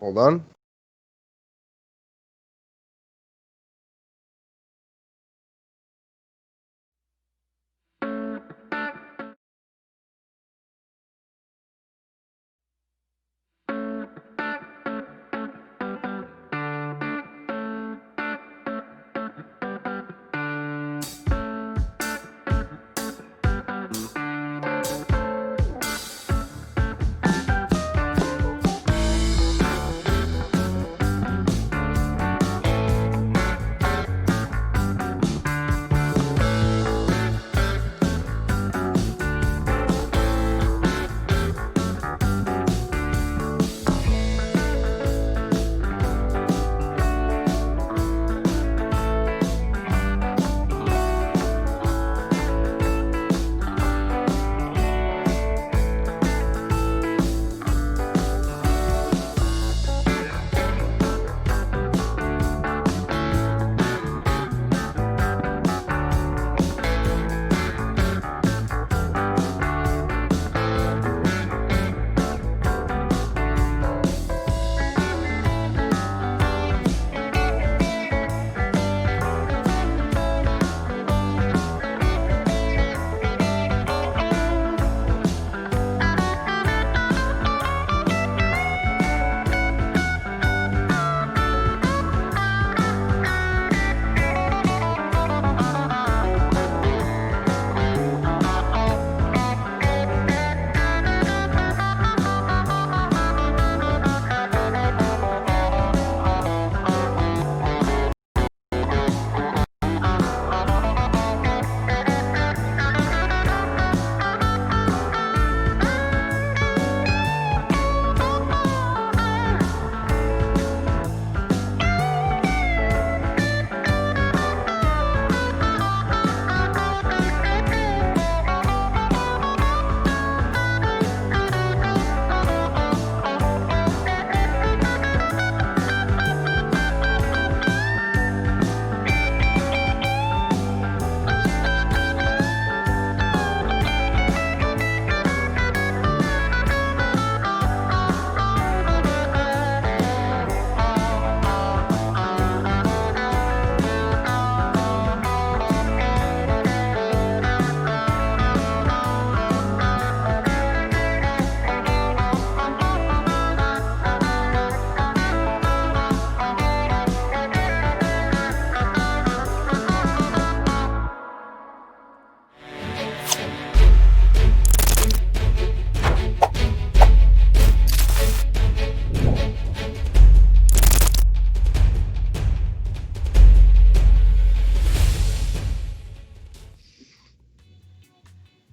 Hold on.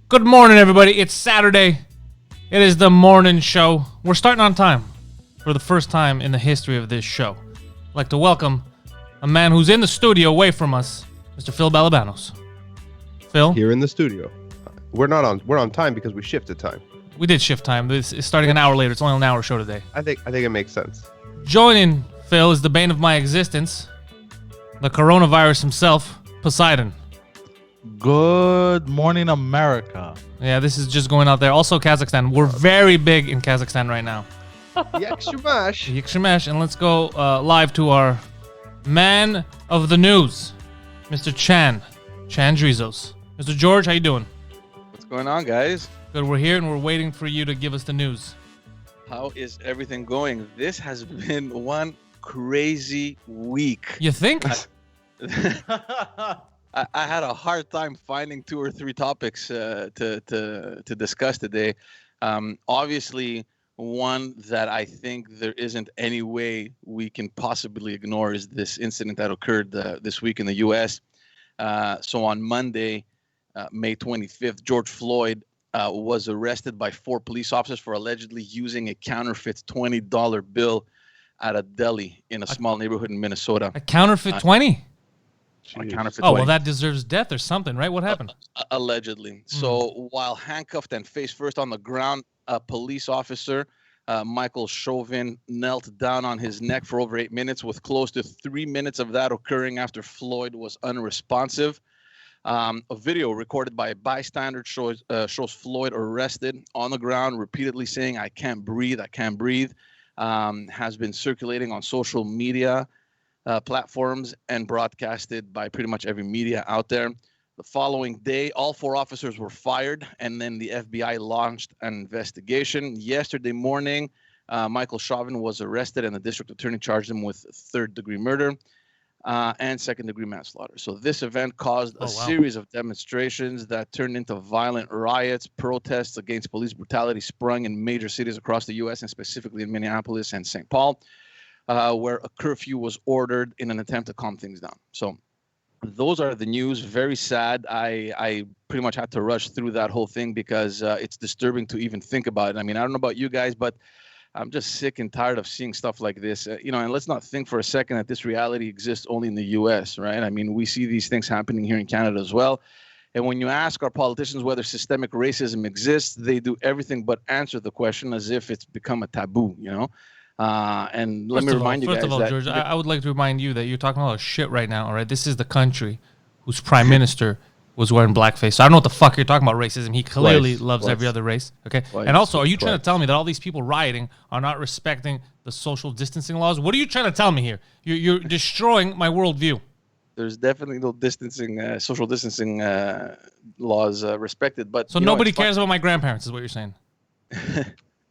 Good morning, everybody. It's Saturday. It is the morning show. We're starting on time for the first time in the history of this show. I'd like to welcome a man who's in the studio away from us, Mr. Phil Balabanos. Phil? Here in the studio. We're on time because we shifted time. We did shift time. This is starting an hour later. It's only an hour show today. I think it makes sense. Joining Phil is the bane of my existence, the coronavirus himself, Poseidon. Good morning, America. Yeah, this is just going out there. Also, Kazakhstan. We're very big in Kazakhstan right now. Yakshimash. Yikshimash, and let's go live to our man of the news, Mr. Chan Drizos. Mr. George, how you doing? What's going on, guys? Good, we're here and we're waiting for you to give us the news. How is everything going? This has been one crazy week. You think? I had a hard time finding 2 or 3 topics to discuss today. Obviously, one that I think there isn't any way we can possibly ignore is this incident that occurred this week in the U.S. So on Monday, May 25th, George Floyd was arrested by 4 police officers for allegedly using a counterfeit $20 bill at a deli in a small neighborhood in Minnesota. A counterfeit 20? A counterfeit Oh, 20. well, that deserves death or something, right? What happened? Allegedly. So while handcuffed and face first on the ground, a police officer, Michael Chauvin, knelt down on his neck for over 8 minutes, with close to 3 minutes of that occurring after Floyd was unresponsive. A video recorded by a bystander shows Floyd arrested on the ground, repeatedly saying, "I can't breathe, I can't breathe." has been circulating on social media platforms and broadcasted by pretty much every media out there. The following day, all 4 officers were fired, and then the FBI launched an investigation. Yesterday morning, Michael Chauvin was arrested, and the district attorney charged him with third-degree murder and second-degree manslaughter. So this event caused a series of demonstrations that turned into violent riots. Protests against police brutality sprung in major cities across the U.S., and specifically in Minneapolis and St. Paul, where a curfew was ordered in an attempt to calm things down. So those are the news. Very sad. I pretty much had to rush through that whole thing because it's disturbing to even think about it. I mean, I don't know about you guys, but I'm just sick and tired of seeing stuff like this. And let's not think for a second that this reality exists only in the U.S., right? I mean, we see these things happening here in Canada as well. And when you ask our politicians whether systemic racism exists, they do everything but answer the question as if it's become a taboo, And let me remind you guys first of all, that George, I would like to remind you that you're talking about shit right now, all right? This is the country whose prime minister was wearing blackface. So I don't know what the fuck you're talking about racism. He clearly loves every other race, okay? And also, are you trying to tell me that all these people rioting are not respecting the social distancing laws? What are you trying to tell me here? You're destroying my worldview. There's definitely no social distancing laws respected. But so nobody cares about my grandparents, is what you're saying.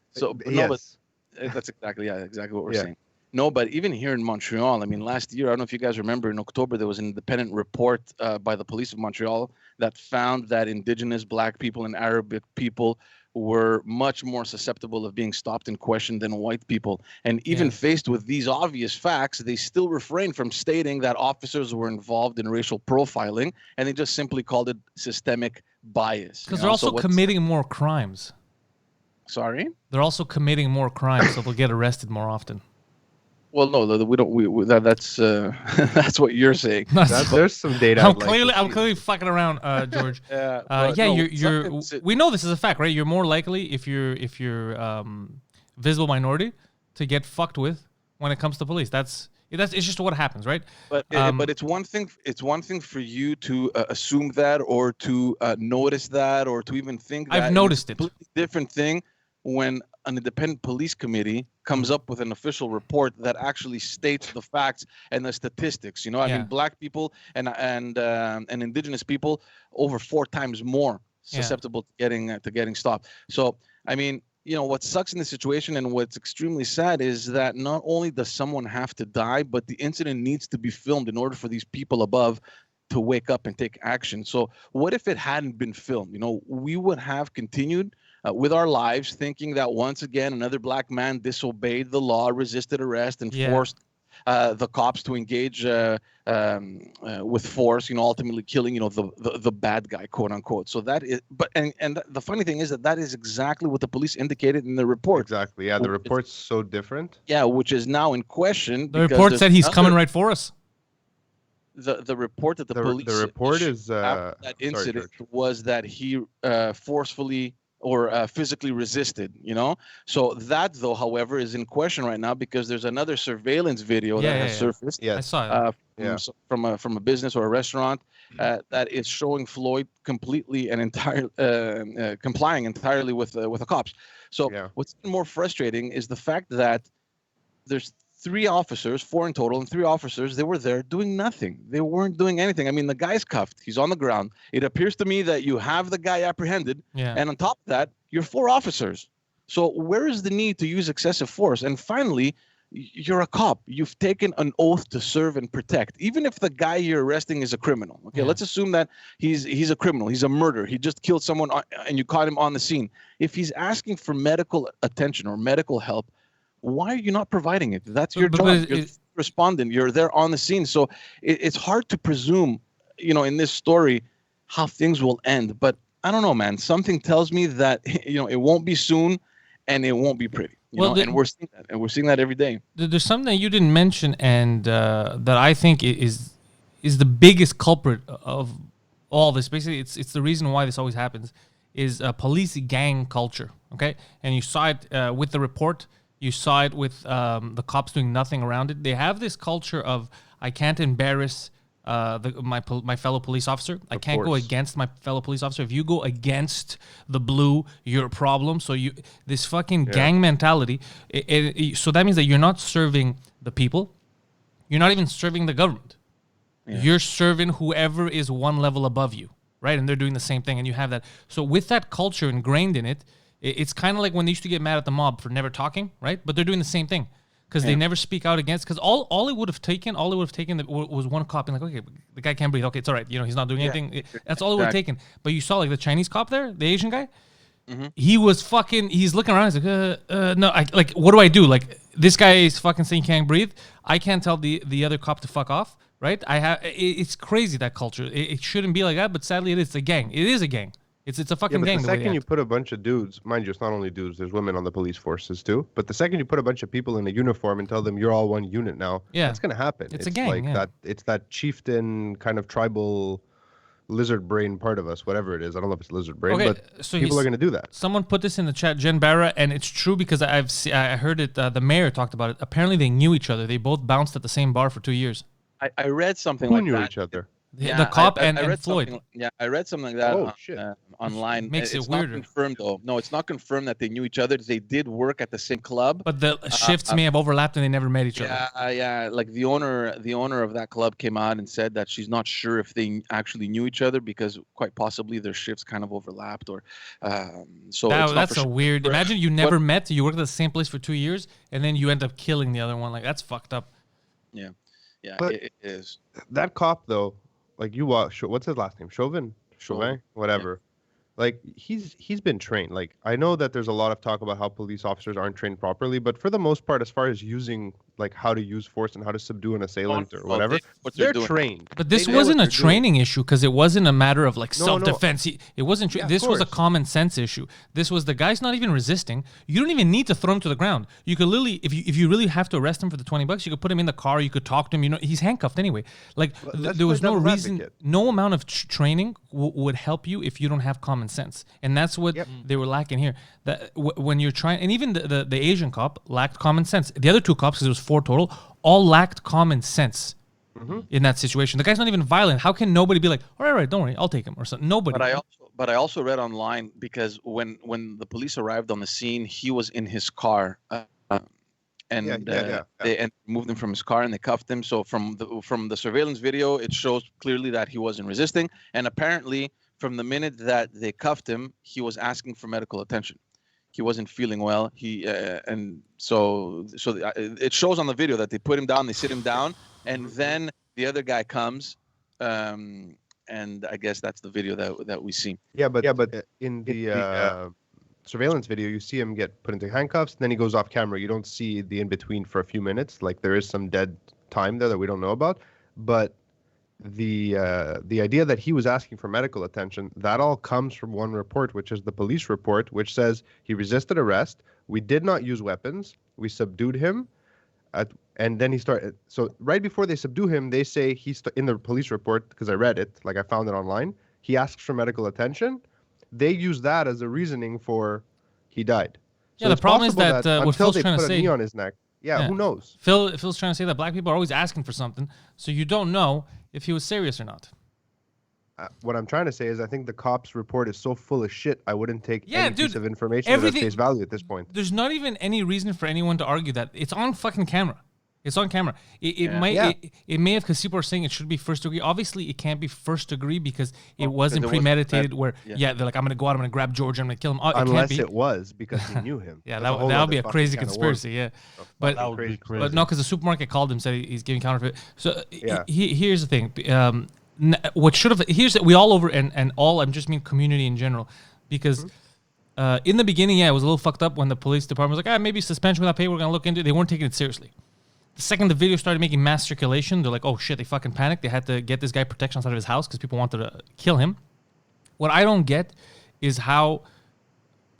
That's exactly what we're saying. No, but even here in Montreal, I mean, last year, I don't know if you guys remember, in October, there was an independent report by the police of Montreal that found that Indigenous Black people and Arabic people were much more susceptible of being stopped and questioned than white people. And even faced with these obvious facts, they still refrained from stating that officers were involved in racial profiling, and they just simply called it systemic bias. Because they're also committing more crimes. Sorry? They're also committing more crimes, so they'll get arrested more often. Well, no, we don't. That's that's what you're saying. There's some data. I'm clearly fucking around, George. We know this is a fact, right? You're more likely if you're visible minority to get fucked with when it comes to police. It's just what happens, right? But it's one thing. It's one thing for you to assume that, or to notice that, or to even think that. I've noticed it. It's a completely different thing when an independent police committee comes up with an official report that actually states the facts and the statistics. I mean, Black people and Indigenous people over 4 times more susceptible to getting stopped. So, I mean, what sucks in this situation and what's extremely sad is that not only does someone have to die, but the incident needs to be filmed in order for these people above to wake up and take action. So what if it hadn't been filmed? We would have continued with our lives, thinking that once again another Black man disobeyed the law, resisted arrest, and forced the cops to engage with force, ultimately killing the bad guy, quote unquote. So that is, and the funny thing is that is exactly what the police indicated in the report. Exactly. Yeah, the report's so different. Yeah, which is now in question. The report said he's coming right for us. The report that the police after that incident was that he forcefully or physically resisted, So that, though, however, is in question right now because there's another surveillance video that has surfaced. I saw it. From a business or a restaurant that is showing Floyd completely and entirely complying entirely with the cops. So what's more frustrating is the fact that there's 3 officers, 4 in total, and 3 officers, they were there doing nothing. They weren't doing anything. I mean, the guy's cuffed. He's on the ground. It appears to me that you have the guy apprehended. And on top of that, you're 4 officers. So where is the need to use excessive force? And finally, you're a cop. You've taken an oath to serve and protect. Even if the guy you're arresting is a criminal. Okay, let's assume that he's a criminal. He's a murderer. He just killed someone and you caught him on the scene. If he's asking for medical attention or medical help, why are you not providing it? That's your job. You're the respondent. You're there on the scene. So it's hard to presume, in this story, how things will end. But I don't know, man. Something tells me that, it won't be soon and it won't be pretty. And we're seeing that. And we're seeing that every day. There's something that you didn't mention and that I think is the biggest culprit of all this. Basically, it's the reason why this always happens is police gang culture, okay? And you saw it with the report. You saw it with the cops doing nothing around it. They have this culture of, I can't embarrass my fellow police officer. I Of can't go course. against my fellow police officer. If you go against the blue, you're a problem. So this fucking gang mentality. So that means that you're not serving the people. You're not even serving the government. Yeah. You're serving whoever is one level above you, right? And they're doing the same thing, and you have that. So with that culture ingrained in it, it's kind of like when they used to get mad at the mob for never talking, right? But they're doing the same thing. Because they never speak out against. Because all it would have taken was one cop being like, okay, the guy can't breathe. Okay, it's all right. He's not doing anything. That's all it would have taken. But you saw like the Chinese cop there, the Asian guy. Mm-hmm. He's looking around. He's like, no, what do I do? Like, this guy is fucking saying he can't breathe. I can't tell the other cop to fuck off, right? It's crazy, that culture. It shouldn't be like that, but sadly it is a gang. It is a gang. It's a fucking gang. The second you put a bunch of dudes, mind you, it's not only dudes, there's women on the police forces too. But the second you put a bunch of people in a uniform and tell them you're all one unit now, that's gonna happen. It's a gang. Like that. It's that chieftain kind of tribal lizard brain part of us, whatever it is. I don't know if it's lizard brain, but so people are gonna do that. Someone put this in the chat, Jen Barra, and it's true because I heard it. The mayor talked about it. Apparently, they knew each other. They both bounced at the same bar for 2 years. I read something Who like knew that. each other? The cop and Floyd. I read something like that online. Makes it's it weirder. Not confirmed though. No, it's not confirmed that they knew each other. They did work at the same club. But the shifts may have overlapped and they never met each other. Yeah. Like the owner of that club came out and said that she's not sure if they actually knew each other because quite possibly their shifts kind of overlapped or so. That's a weird. Imagine you never met. You worked at the same place for 2 years and then you end up killing the other one. Like, that's fucked up. Yeah, but it is. That cop though. Like you watch, what's his last name? Chauvin, whatever. Yeah. Like he's been trained. Like I know that there's a lot of talk about how police officers aren't trained properly, but for the most part, as far as using like how to use force and how to subdue an assailant or whatever, they're trained. But this wasn't a training issue because it wasn't a matter of like self-defense. It wasn't. This was a common sense issue. This was the guy's not even resisting. You don't even need to throw him to the ground. You could literally, if you really have to arrest him for the $20, you could put him in the car. You could talk to him. He's handcuffed anyway. Like there was no reason. No amount of training would help you if you don't have common sense, and that's what they were lacking here. That when you're trying, and even the Asian cop lacked common sense. The other two cops, because it was 4 total, all lacked common sense in that situation. The guy's not even violent. How can nobody be like, all right, don't worry, I'll take him or something? Nobody. But I also read online because when the police arrived on the scene, he was in his car. They moved him from his car and they cuffed him. So from the surveillance video, it shows clearly that he wasn't resisting. And apparently, from the minute that they cuffed him, he was asking for medical attention. He wasn't feeling well. So it shows on the video that they put him down, they sit him down, and then the other guy comes, and I guess that's the video that we see. But in the surveillance video, you see him get put into handcuffs, then he goes off camera. You don't see the in between for a few minutes. Like there is some dead time there that we don't know about, but the idea that he was asking for medical attention, that all comes from one report, which is the police report, which says he resisted arrest. We did not use weapons. We subdued him. And then he started. So right before they subdue him, they say in the police report, because I read it, like I found it online, he asks for medical attention. They use that as a reasoning for he died. Yeah, so the problem is that what Phil's trying to say. Until they put a knee on his neck. Yeah, who knows? Phil's trying to say that black people are always asking for something, so you don't know if he was serious or not. What I'm trying to say is I think the cops' report is so full of shit, I wouldn't take any piece of information at face value at this point. There's not even any reason for anyone to argue that. It's on fucking camera. It's on camera. It may have, because people are saying it should be first degree. Obviously, it can't be first degree because it wasn't premeditated. They're like, I'm going to go out, I'm going to grab George, I'm going to kill him. Unless it was because he knew him. That would be a crazy conspiracy. Yeah, but that would be crazy. But no, because the supermarket called him, said he's giving counterfeit. So here's the thing. What should have we all over and all. I'm just mean community in general, because. In the beginning, it was a little fucked up when the police department was like, maybe suspension without pay, we're going to look into it. They weren't taking it seriously. The second the video started making mass circulation, they're like, oh shit, they fucking panicked. They had to get this guy protection outside of his house because people wanted to kill him. What I don't get is how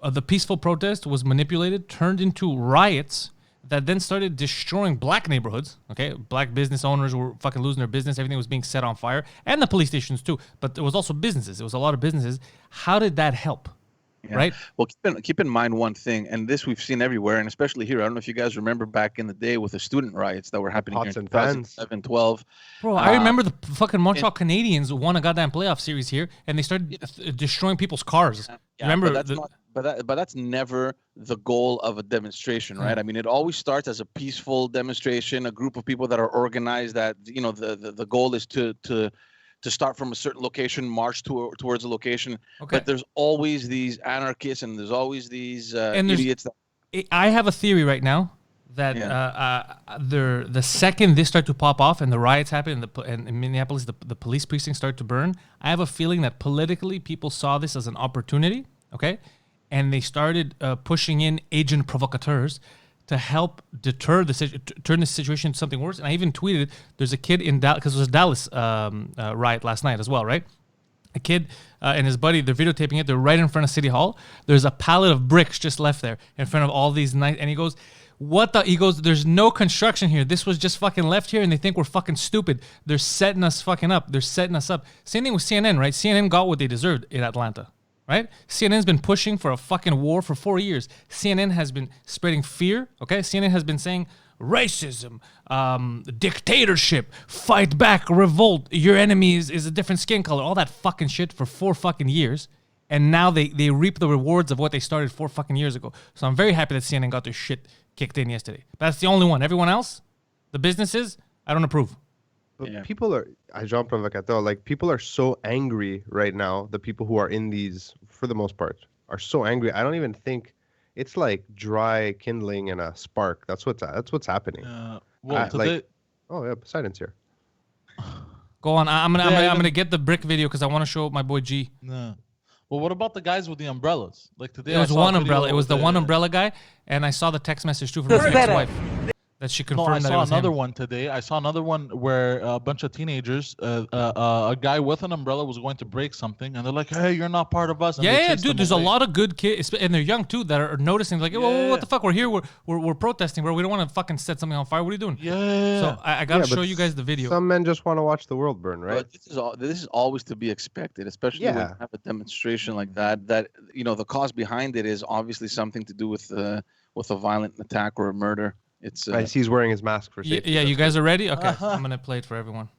the peaceful protest was manipulated, turned into riots that then started destroying black neighborhoods. Okay, black business owners were fucking losing their business. Everything was being set on fire, and the police stations too. But there was also businesses. There was a lot of businesses. How did that help? Yeah. right? Well, keep in mind one thing, and this we've seen everywhere, and especially here. I don't know if you guys remember back in the day with the student riots that were happening here Pots in and pans. 2011, 12. Bro, I remember the fucking Montreal Canadiens won a goddamn playoff series here, and they started destroying people's cars. Yeah, Remember? but that's never the goal of a demonstration, right? I mean, it always starts as a peaceful demonstration, a group of people that are organized. That the goal is to start from a certain location, march towards a location. Okay. But there's always these anarchists, and there's always these idiots. I have a theory right now that the second this started to pop off and the riots happened and in Minneapolis, the police precinct started to burn, I have a feeling that politically people saw this as an opportunity, okay? And they started pushing in agent provocateurs to help turn the situation into something worse. And I even tweeted, there's a kid in Dallas, because it was a Dallas riot last night as well, right? A kid and his buddy, they're videotaping it. They're right in front of City Hall. There's a pallet of bricks just left there in front of all these nice. And he goes, he goes, there's no construction here. This was just fucking left here and they think we're fucking stupid. They're setting us fucking up. They're setting us up. Same thing with CNN, right? CNN got what they deserved in Atlanta. Right? CNN's been pushing for a fucking war for 4 years. CNN has been spreading fear, okay? CNN has been saying racism, dictatorship, fight back, revolt, your enemy is a different skin color, all that fucking shit for 4 fucking years. And now they reap the rewards of what they started 4 fucking years ago. So I'm very happy that CNN got their shit kicked in yesterday. But that's the only one. Everyone else, the businesses, I don't approve. But people are, Jean Provocateur, like people are so angry right now. The people who are in these, for the most part, are so angry. I don't even think it's like dry kindling and a spark. That's what's happening. Oh yeah, Poseidon's here. Go on. I'm gonna get the brick video because I want to show my boy G. No. Well, what about the guys with the umbrellas? Like today, It was one umbrella. It was the one umbrella guy, and I saw the text message too from his ex-wife. That she confirmed that it was him. I saw another one today. I saw another one where a bunch of teenagers, a guy with an umbrella was going to break something, and they're like, "Hey, you're not part of us." And yeah, dude. There's a lot of good kids, and they're young too, that are noticing, like, "Whoa, what the fuck? We're here. We're protesting, bro. We don't want to fucking set something on fire. What are you doing?" Yeah. So I gotta show you guys the video. Some men just want to watch the world burn, right? But this is always to be expected, especially when you have a demonstration like that. That the cause behind it is obviously something to do with a violent attack or a murder. It's I see he's wearing his mask for safety. Yeah, you guys are ready? Okay, I'm gonna play it for everyone.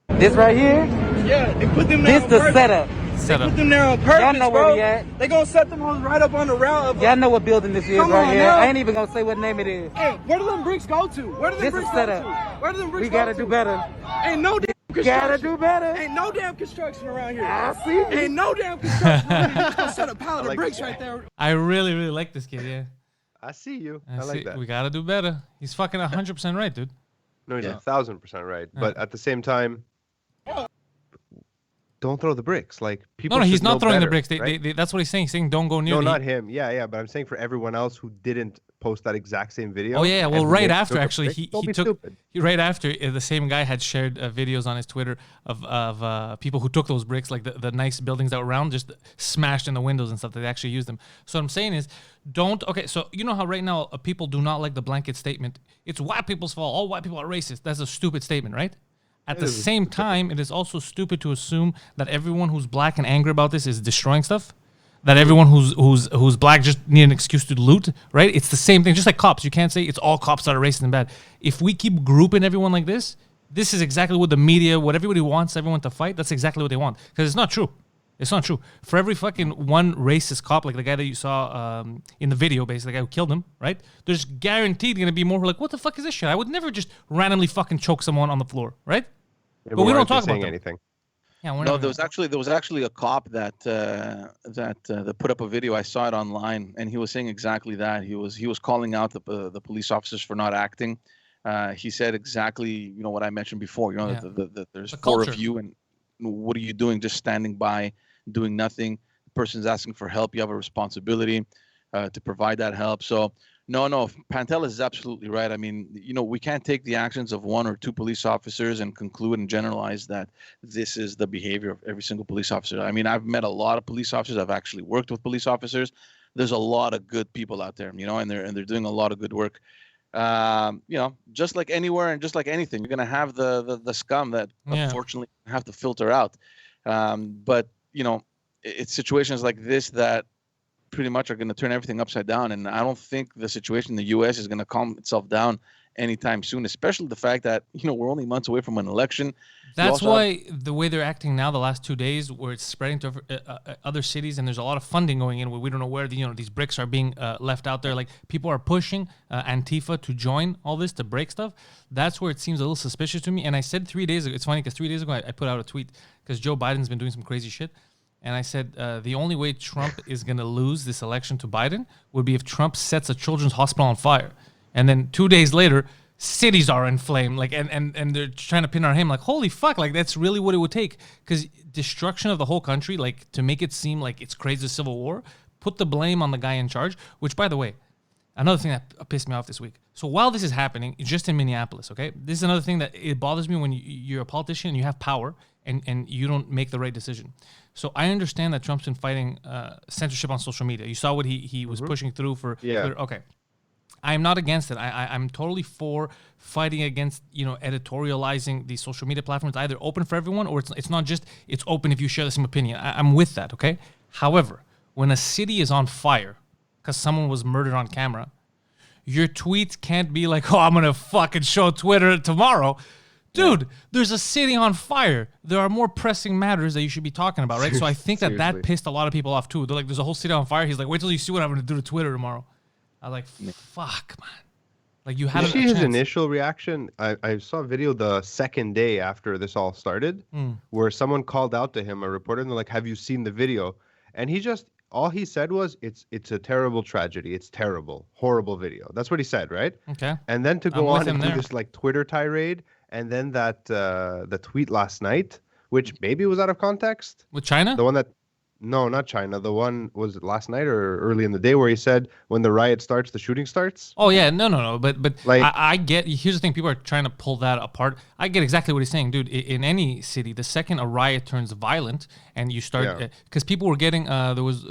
This right here? Yeah, they put them there. This the setup. They put them there on purpose, Y'all know where we at. They gonna set them hoes right up on the route of. Y'all know what building this is right here. I ain't even gonna say what name it is. Hey, where do them bricks go to? Where do them bricks go to? Where do them bricks We gotta do better. Ain't no damn We construction. gotta do better. Ain't no damn construction around here. I see. Ain't no damn construction around here. Just gonna set a pallet of bricks right there. I really, really like this kid. Yeah. I see you. I like see. that. We gotta do better. He's fucking 100% right, dude. No, he's 1,000% right. But at the same time, don't throw the bricks. Like people. No, he's not throwing the bricks. bricks. That's what he's saying. He's saying don't go near. No, not him. Yeah. But I'm saying for everyone else who didn't post that exact same video. Oh yeah. Well, right after actually, he took. Stupid. Right after, the same guy had shared videos on his Twitter of people who took those bricks, like the nice buildings that were around, just smashed in the windows and stuff. They actually used them. So what I'm saying is, don't. Okay, so you know how right now people do not like the blanket statement. It's white people's fault. All white people are racist. That's a stupid statement, right? At the same time, it is also stupid to assume that everyone who's black and angry about this is destroying stuff. That everyone who's black just need an excuse to loot, right? It's the same thing. Just like cops, you can't say it's all cops that are racist and bad. If we keep grouping everyone like this is exactly what the media, what everybody wants everyone to fight. That's exactly what they want. Because it's not true. It's not true. For every fucking one racist cop, like the guy that you saw in the video, basically, the guy who killed him, right? There's guaranteed going to be more like, what the fuck is this shit? I would never just randomly fucking choke someone on the floor, right? Yeah, but we don't talk about anything. Yeah, no, there was actually a cop that put up a video. I saw it online, and he was saying exactly that. He was calling out the police officers for not acting. He said exactly what I mentioned before. That there's four of you, and what are you doing? Just standing by, doing nothing. The person's asking for help. You have a responsibility to provide that help. So. No, Pantelis is absolutely right. I mean, we can't take the actions of one or two police officers and conclude and generalize that this is the behavior of every single police officer. I mean, I've met a lot of police officers. I've actually worked with police officers. There's a lot of good people out there, and they're doing a lot of good work. Just like anywhere and just like anything, you're gonna have the scum that unfortunately have to filter out. But it's situations like this that pretty much are going to turn everything upside down. And I don't think the situation in the U.S. is going to calm itself down anytime soon, especially the fact that, we're only months away from an election. That's why the way they're acting now, the last 2 days, where it's spreading to other cities, and there's a lot of funding going in where we don't know where these bricks are being left out there. Like, people are pushing Antifa to join all this, to break stuff. That's where it seems a little suspicious to me. And I said 3 days ago, it's funny because 3 days ago I put out a tweet because Joe Biden's been doing some crazy shit. And I said the only way Trump is going to lose this election to Biden would be if Trump sets a children's hospital on fire. And then 2 days later, cities are in flame, like, and they're trying to pin on him, like, holy fuck, like, that's really what it would take. Because destruction of the whole country, like, to make it seem like it's crazy civil war, put the blame on the guy in charge, which, by the way, another thing that pissed me off this week. So while this is happening, just in Minneapolis, okay, this is another thing that it bothers me when you're a politician and you have power and you don't make the right decision. So I understand that Trump's been fighting censorship on social media. You saw what he was pushing through for. Yeah. Okay. I'm not against it. I'm totally for fighting against, editorializing these social media platforms. It's either open for everyone or it's not just it's open if you share the same opinion. I'm with that, okay? However, when a city is on fire because someone was murdered on camera, your tweets can't be like, oh, I'm going to fucking show Twitter tomorrow. Dude, there's a city on fire. There are more pressing matters that you should be talking about, right? So I think that pissed a lot of people off too. They're like, there's a whole city on fire. He's like, wait till you see what I'm going to do to Twitter tomorrow. I was like, fuck, man. Like, you had Did you see his initial reaction? I saw a video the second day after this all started where someone called out to him, a reporter, and they're like, have you seen the video? And all he said was, it's a terrible tragedy. It's terrible, horrible video. That's what he said, right? Okay. And then to go on and do this like Twitter tirade, and then that the tweet last night, which maybe was out of context. With China? The one that, no, not China. The one, was it last night or early in the day, where he said, when the riot starts, the shooting starts? Oh, yeah. No. But like, I get, here's the thing. People are trying to pull that apart. I get exactly what he's saying. Dude, in any city, the second a riot turns violent and you start, because people were getting, there was,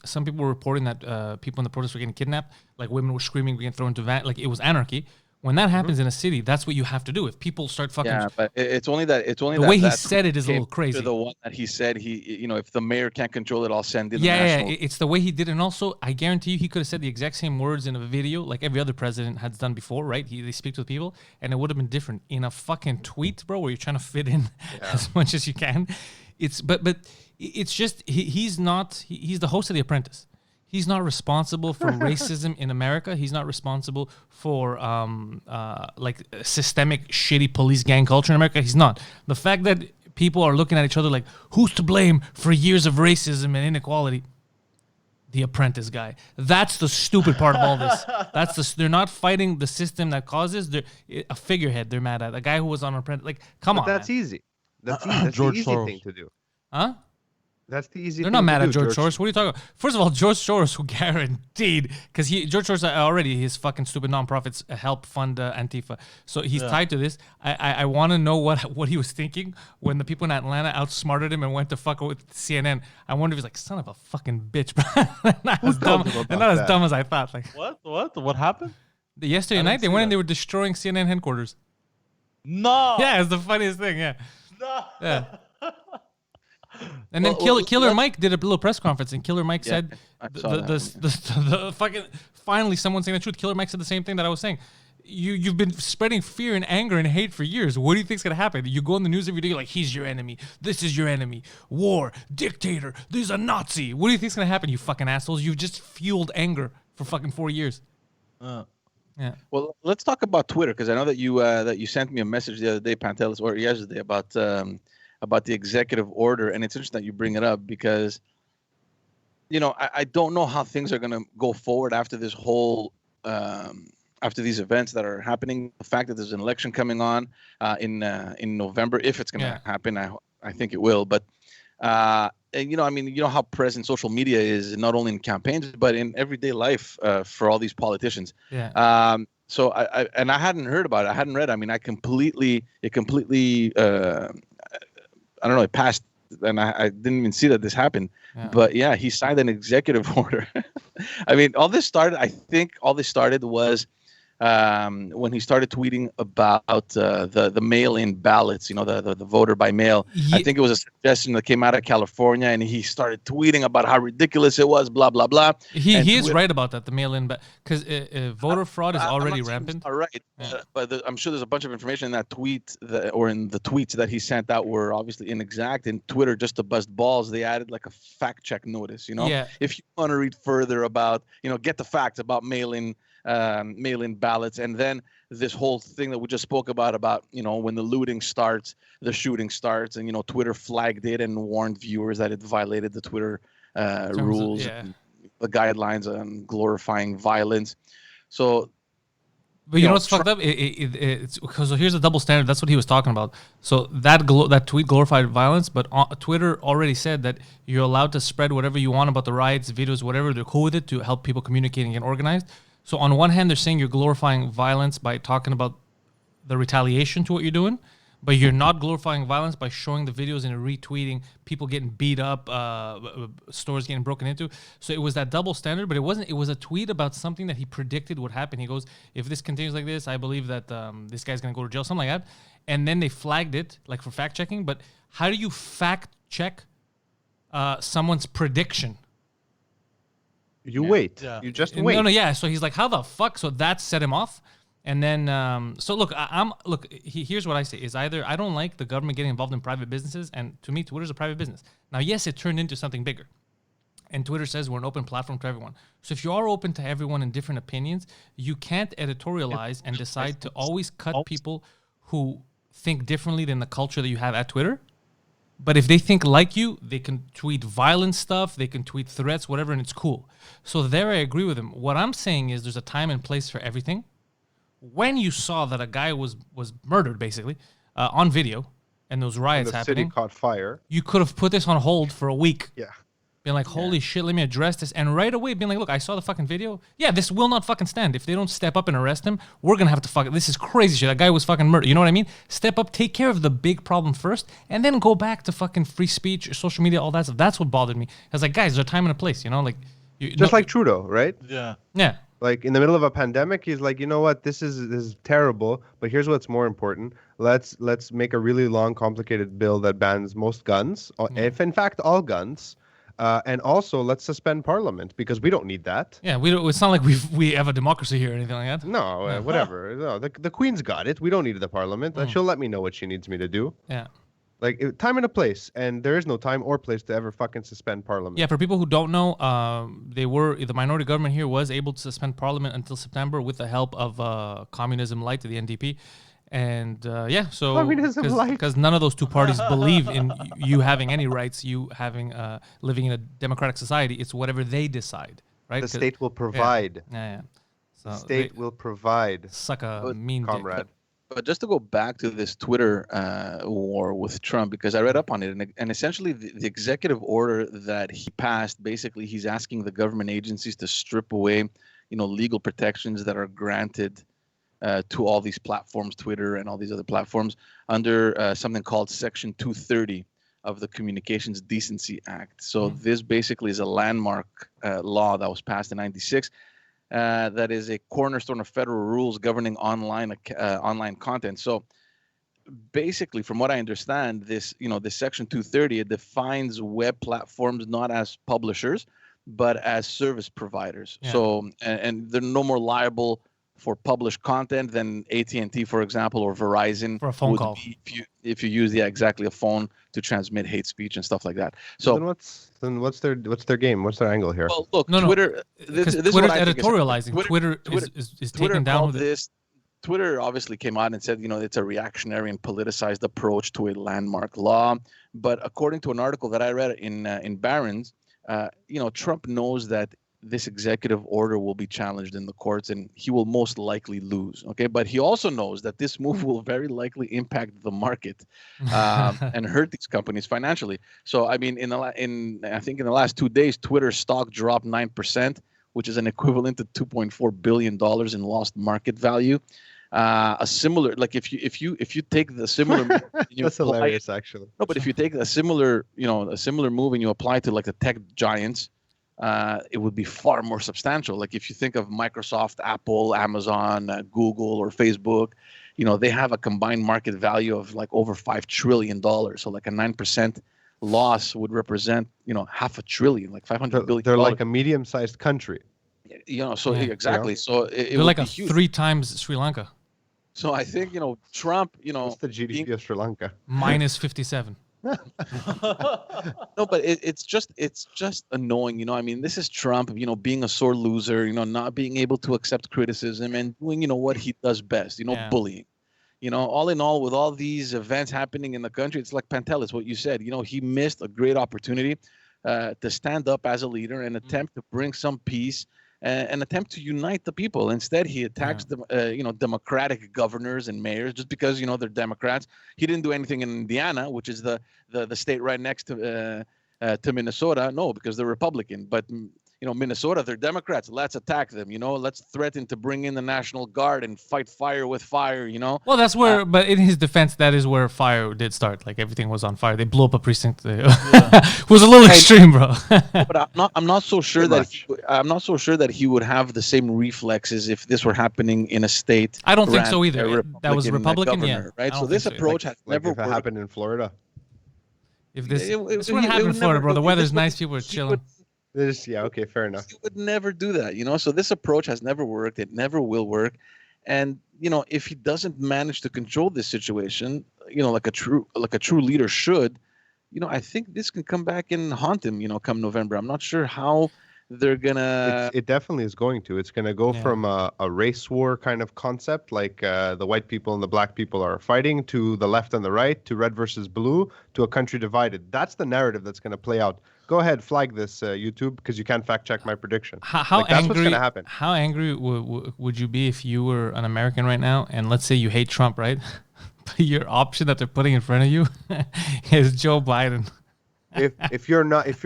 some people were reporting that people in the protests were getting kidnapped. Like, women were screaming, being thrown into van. Like, it was anarchy. When that happens in a city, that's what you have to do. If people start fucking, but it's only the way he said it is a little crazy. The one that he said if the mayor can't control it, I'll send in. It's the way he did it. And also, I guarantee you, he could have said the exact same words in a video, like every other president has done before, right? They speak to the people, and it would have been different. In a fucking tweet, bro, where you're trying to fit in as much as you can, but it's just he's the host of The Apprentice. He's not responsible for racism in America. He's not responsible for like systemic shitty police gang culture in America. He's not. The fact that people are looking at each other like, who's to blame for years of racism and inequality? The Apprentice guy. That's the stupid part of all this. They're not fighting the system that causes. They're a figurehead. They're mad at a guy who was on Apprentice. Like, come on. That's man. easy. That's easy. That's the easy thing to do. Huh? That's the easy. They're not mad at George Soros. What are you talking about? First of all, George Soros, who guaranteed, because George Soros already, his fucking stupid nonprofits help fund Antifa, so he's tied to this. I want to know what he was thinking when the people in Atlanta outsmarted him and went to fuck with CNN. I wonder if he's like, son of a fucking bitch, bro. not as dumb as I thought. Like, what happened? Yesterday night they went and they were destroying CNN headquarters. No. Yeah, it's the funniest thing. Yeah. No. Yeah. And then Killer Mike did a little press conference, and Killer Mike said, the fucking, finally someone saying the truth. Killer Mike said the same thing that I was saying. You've been spreading fear and anger and hate for years. What do you think's gonna happen? You go on the news every day, you're like, he's your enemy. This is your enemy. War, dictator. There's a Nazi. What do you think's gonna happen? You fucking assholes. You've just fueled anger for fucking 4 years. Yeah. Well, let's talk about Twitter, because I know that you sent me a message the other day, Pantelis, or yesterday, about the executive order, and it's interesting that you bring it up because, I don't know how things are going to go forward after this whole, after these events that are happening. The fact that there's an election coming on in November, if it's going to happen, I think it will. But and, how present social media is, not only in campaigns but in everyday life for all these politicians. Yeah. So I hadn't heard about it. I hadn't read. I mean, it completely. I don't know, it passed, and I didn't even see that this happened. Yeah. But yeah, he signed an executive order. I mean, I think all this started was when he started tweeting about the mail-in ballots, the voter by mail. I think it was a suggestion that came out of California, and he started tweeting about how ridiculous it was, blah blah blah. He is right about that, the mail-in, because voter fraud is already rampant. All right, but I'm sure there's a bunch of information in that tweet or in the tweets that he sent out were obviously inexact. And Twitter, just to bust balls, they added like a fact check notice. If you want to read further about, get the facts about mail-in ballots, and then this whole thing that we just spoke about when the looting starts, the shooting starts, and Twitter flagged it and warned viewers that it violated the Twitter rules, and the guidelines on glorifying violence. So, but you know what's fucked up? It's because here's a double standard. That's what he was talking about. So that tweet glorified violence, but Twitter already said that you're allowed to spread whatever you want about the riots, videos, whatever. They're cool with it to help people communicate and get organized. So on one hand, they're saying you're glorifying violence by talking about the retaliation to what you're doing, but you're not glorifying violence by showing the videos and retweeting people getting beat up, stores getting broken into. So it was that double standard, but it wasn't. It was a tweet about something that he predicted would happen. He goes, if this continues like this, I believe that this guy's going to go to jail, something like that. And then they flagged it, like for fact checking. But how do you fact check someone's prediction? You wait. Yeah. You just wait. No, yeah. So he's like, how the fuck? So that set him off. And then, so look, here's what I say is either I don't like the government getting involved in private businesses, and to me, Twitter's a private business. Now, yes, it turned into something bigger. And Twitter says we're an open platform to everyone. So if you are open to everyone in different opinions, you can't editorialize and decide to always cut people who think differently than the culture that you have at Twitter. But if they think like you, they can tweet violent stuff, they can tweet threats, whatever, and it's cool. So there I agree with him. What I'm saying is there's a time and place for everything. When you saw that a guy was murdered, basically, on video, and those riots happening. The city caught fire. You could have put this on hold for a week. Yeah. Being like, holy shit, let me address this. And right away being like, look, I saw the fucking video. Yeah, this will not fucking stand. If they don't step up and arrest him, we're going to have to this is crazy shit. That guy was fucking murdered. You know what I mean? Step up, take care of the big problem first, and then go back to fucking free speech, social media, all that stuff. That's what bothered me. I was like, guys, there's a time and a place, like. Like Trudeau, right? Yeah. Yeah. Like in the middle of a pandemic, he's like, you know what, this is terrible, but here's what's more important. Let's make a really long, complicated bill that bans most guns, if in fact all guns. And also, let's suspend Parliament because we don't need that. Yeah, we don't. It's not like we have a democracy here or anything like that. No, whatever. No, the Queen's got it. We don't need the Parliament. She'll let me know what she needs me to do. Yeah. Like time and a place, and there is no time or place to ever fucking suspend Parliament. Yeah, for people who don't know, the minority government here was able to suspend Parliament until September with the help of Communism Light, the NDP. And so because none of those two parties believe in you having any rights, you having living in a democratic society. It's whatever they decide, right? The state will provide. Yeah. So the state will provide. Suck a mean comrade. But just to go back to this Twitter war with Trump, because I read up on it, and essentially the executive order that he passed, basically he's asking the government agencies to strip away, legal protections that are granted to all these platforms, Twitter and all these other platforms, under something called Section 230 of the Communications Decency Act. So this basically is a landmark law that was passed in '96. That is a cornerstone of federal rules governing online content. So basically, from what I understand, this Section 230, it defines web platforms not as publishers, but as service providers. Yeah. So, and they're no more liable for published content than AT&T, for example, or Verizon for a phone call. If you use a phone to transmit hate speech and stuff like that. So then what's their game? What's their angle here? Well, look, Twitter. This Twitter's editorializing. Twitter is taking down this. Twitter obviously came out and said, it's a reactionary and politicized approach to a landmark law. But according to an article that I read in Barron's, Trump knows that this executive order will be challenged in the courts and he will most likely lose. Okay. But he also knows that this move will very likely impact the market and hurt these companies financially. So, I mean, I think in the last 2 days, Twitter stock dropped 9%, which is an equivalent to $2.4 billion in lost market value. A similar, like if you take the similar, that's hilarious actually. No, but if you take a similar move and you apply to like the tech giants, it would be far more substantial. Like if you think of Microsoft, Apple, Amazon, Google, or Facebook, they have a combined market value of like over $5 trillion. So like a 9% loss would represent, $500 billion, like $500 billion. They're like a medium-sized country. So exactly. So it They're would like be a huge. 3 times Sri Lanka. So I think, Trump, What's the GDP of Sri Lanka? Minus 57. no, but it's just annoying. I mean, this is Trump, being a sore loser, not being able to accept criticism and doing, what he does best, bullying. All in all, with all these events happening in the country, it's like Pantelis, what you said. He missed a great opportunity to stand up as a leader and attempt to bring some peace and attempt to unite the people. Instead, he attacks the Democratic governors and mayors just because they're Democrats. He didn't do anything in Indiana, which is the state right next to Minnesota. No, because they're Republican. But Minnesota, they're Democrats. Let's attack them. Let's threaten to bring in the National Guard and fight fire with fire. Well, that's where. But in his defense, that is where fire did start. Like everything was on fire. They blew up a precinct. It was a little extreme, bro. But I'm not so sure that he would have the same reflexes if this were happening in a state. I don't think so either. That was Republican, governor, right? So this approach has never if it happened in Florida. If this wouldn't happen in Florida, bro. The weather's nice. People are chilling. Okay, fair enough. He would never do that, So this approach has never worked. It never will work. And if he doesn't manage to control this situation, like a true leader should, I think this can come back and haunt him, come November. I'm not sure how they're gonna. It definitely is going to. It's gonna go from a race war kind of concept, like the white people and the black people are fighting, to the left and the right, to red versus blue, to a country divided. That's the narrative that's gonna play out. Go ahead, flag this YouTube, because you can't fact check my prediction. How that's angry? What's gonna happen. How angry would you be if you were an American right now, and let's say you hate Trump, right? But your option that they're putting in front of you is Joe Biden. If you're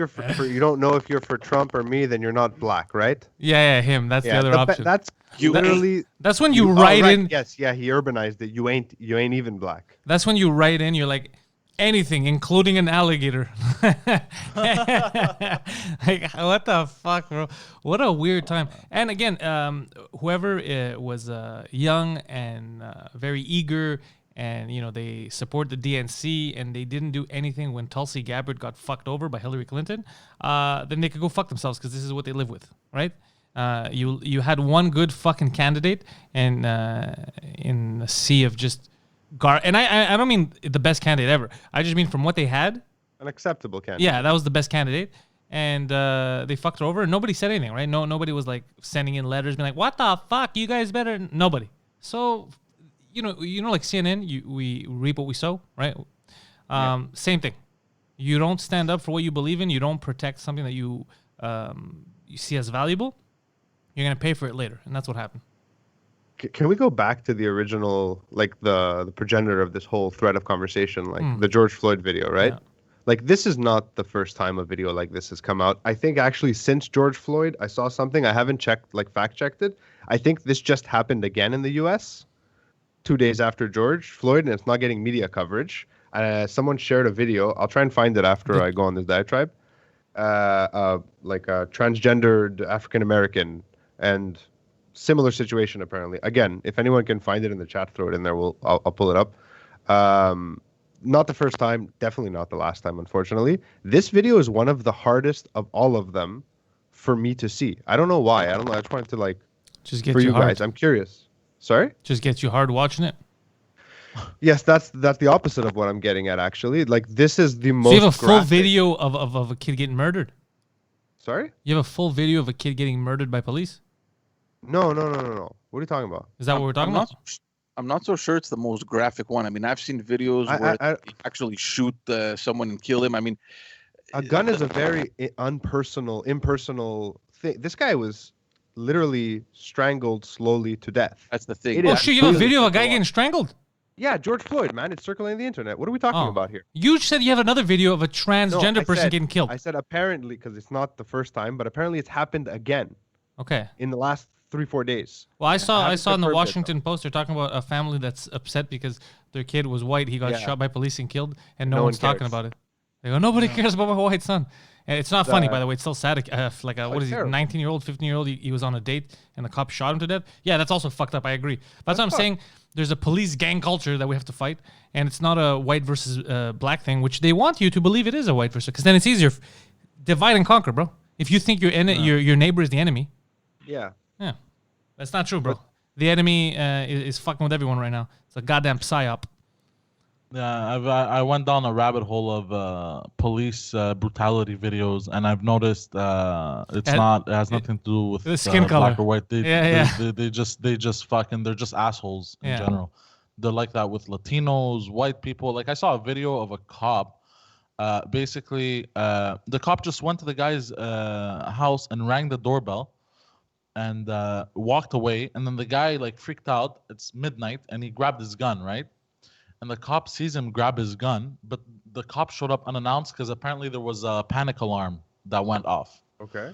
for you don't know if you're for Trump or me, then you're not black, right? Yeah, him. That's the other option. That's literally. That's when you write in. Yes, yeah, he urbanized it. You ain't even black. That's when you write in. You're like, anything, including an alligator. Like, what the fuck, bro? What a weird time. And again, whoever was young and very eager, and they support the DNC, and they didn't do anything when Tulsi Gabbard got fucked over by Hillary Clinton, then they could go fuck themselves, because this is what they live with, right? You had one good fucking candidate, and in a sea of just and I don't mean the best candidate ever. I just mean from what they had, an acceptable candidate. Yeah, that was the best candidate, and they fucked her over, and nobody said anything, right? Nobody was like sending in letters, being like, "What the fuck, you guys better." Nobody. So, like CNN, we reap what we sow, right? Same thing. You don't stand up for what you believe in. You don't protect something that you see as valuable. You're gonna pay for it later, and that's what happened. Can we go back to the original, like the progenitor of this whole thread of conversation, like the George Floyd video, right? Yeah. Like, this is not the first time a video like this has come out. I think actually since George Floyd, I saw something. I haven't fact checked it. I think this just happened again in the U.S. 2 days after George Floyd, and it's not getting media coverage. Someone shared a video. I'll try and find it after I go on this diatribe. Like a transgendered African American and similar situation, apparently. Again, if anyone can find it in the chat, throw it in there. I'll pull it up. Not the first time, definitely not the last time, unfortunately. This video is one of the hardest of all of them for me to see. I don't know why. I don't know. I just wanted to just get for you hard. guys. I'm curious. Sorry? Just gets you hard watching it. Yes, that's the opposite of what I'm getting at, actually. Like, this is the most. So you have a full graphic video of a kid getting murdered. Sorry? You have a full video of a kid getting murdered by police? No. What are you talking about? Is that what we're talking about? I'm not so sure it's the most graphic one. I mean, I've seen videos where they actually shoot someone and kill him. I mean, a gun is a very impersonal thing. This guy was literally strangled slowly to death. That's the thing. Oh shit! You have a video of a guy getting strangled? Yeah, George Floyd, man. It's circulating the internet. What are we talking about here? You said you have another video of a transgender person getting killed. I said apparently, because it's not the first time, but apparently it's happened again. Okay. In the last 3-4 days. Well, I saw in the Washington Post, they're talking about a family that's upset because their kid was white. He got shot by police and killed, and no one's talking about it. They go, nobody cares about my white son. And it's not funny, by the way. It's still sad. What is he, 19-year-old, 15-year-old? He was on a date and the cop shot him to death. Yeah, that's also fucked up. I agree. That's what I'm saying. There's a police gang culture that we have to fight, and it's not a white versus black thing, which they want you to believe it is a white versus, because then it's easier. Divide and conquer, bro. If you think your neighbor is the enemy. Yeah. Yeah. That's not true, bro. The enemy is fucking with everyone right now. It's a goddamn psyop. Yeah, I went down a rabbit hole of police brutality videos, and I've noticed it has nothing to do with the skin color, black or white. They just fucking, they're just assholes in general. They're like that with Latinos, white people. Like, I saw a video of a cop. Basically, the cop just went to the guy's house and rang the doorbell, and walked away. And then the guy like freaked out. It's midnight, and he grabbed his gun, right? And the cop sees him grab his gun, but the cop showed up unannounced because apparently there was a panic alarm that went off. Okay.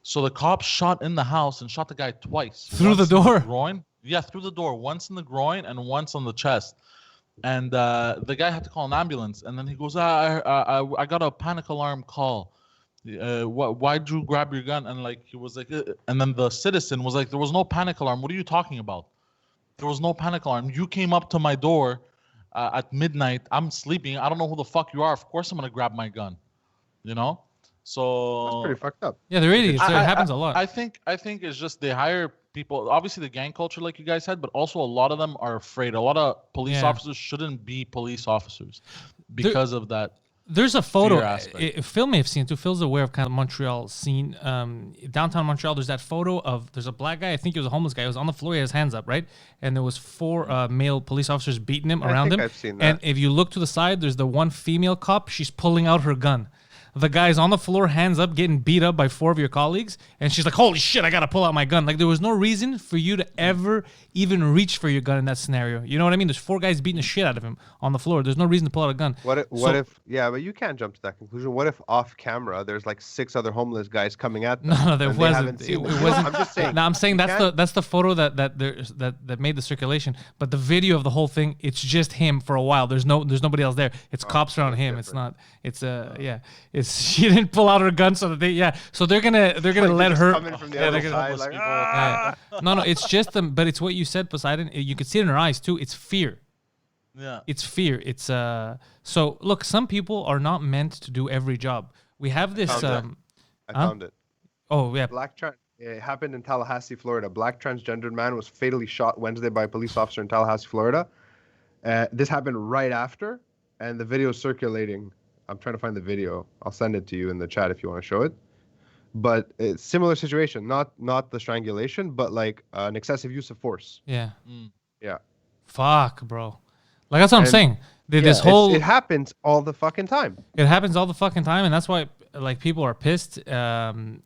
So the cop shot in the house and shot the guy twice. Through the door? Groin. Yeah, through the door. Once in the groin and once on the chest. And the guy had to call an ambulance. And then he goes, I got a panic alarm call. Why'd you grab your gun? And like he was like, and then the citizen was like, there was no panic alarm. What are you talking about? There was no panic alarm. You came up to my door at midnight. I'm sleeping. I don't know who the fuck you are. Of course I'm gonna grab my gun. You know? So that's pretty fucked up. Yeah, they're idiots. It happens a lot. I think it's just they hire people. Obviously the gang culture, like you guys said, but also a lot of them are afraid. A lot of police officers shouldn't be police officers because of that. There's a photo. Phil may have seen it too. Phil's aware of kind of Montreal scene. Downtown Montreal, there's that photo of, there's a black guy, I think he was a homeless guy. He was on the floor, he had his hands up, right? And there was 4 male police officers beating him around him. I've seen that. And if you look to the side, there's the one female cop. She's pulling out her gun. The guy's on the floor, hands up, getting beat up by 4 of your colleagues. And she's like, holy shit, I got to pull out my gun. Like, there was no reason for you to ever even reach for your gun in that scenario. You know what I mean? There's 4 guys beating the shit out of him on the floor. There's no reason to pull out a gun. What if, yeah, but you can't jump to that conclusion. What if off camera, there's like 6 other homeless guys coming at them? No, there wasn't. It wasn't. I'm just saying. No, I'm saying that's the photo that made the circulation. But the video of the whole thing, it's just him for a while. There's nobody else there. It's cops around him. It's not. It's she didn't pull out her gun so that so they're gonna let her. Coming from the other side, like, No, it's just them. But it's what you said, Poseidon. You could see it in her eyes too. It's fear. Yeah. It's fear. It's So look, some people are not meant to do every job. We have this. I found it. Oh yeah. It happened in Tallahassee, Florida. Black transgendered man was fatally shot Wednesday by a police officer in Tallahassee, Florida. This happened right after, and the video is circulating. I'm trying to find the video. I'll send it to you in the chat if you want to show it. But it's similar situation, not the strangulation, but like an excessive use of force. Yeah. Yeah. Fuck, bro. Like that's what I'm saying. This whole it happens all the fucking time. It happens all the fucking time, and that's why like people are pissed. And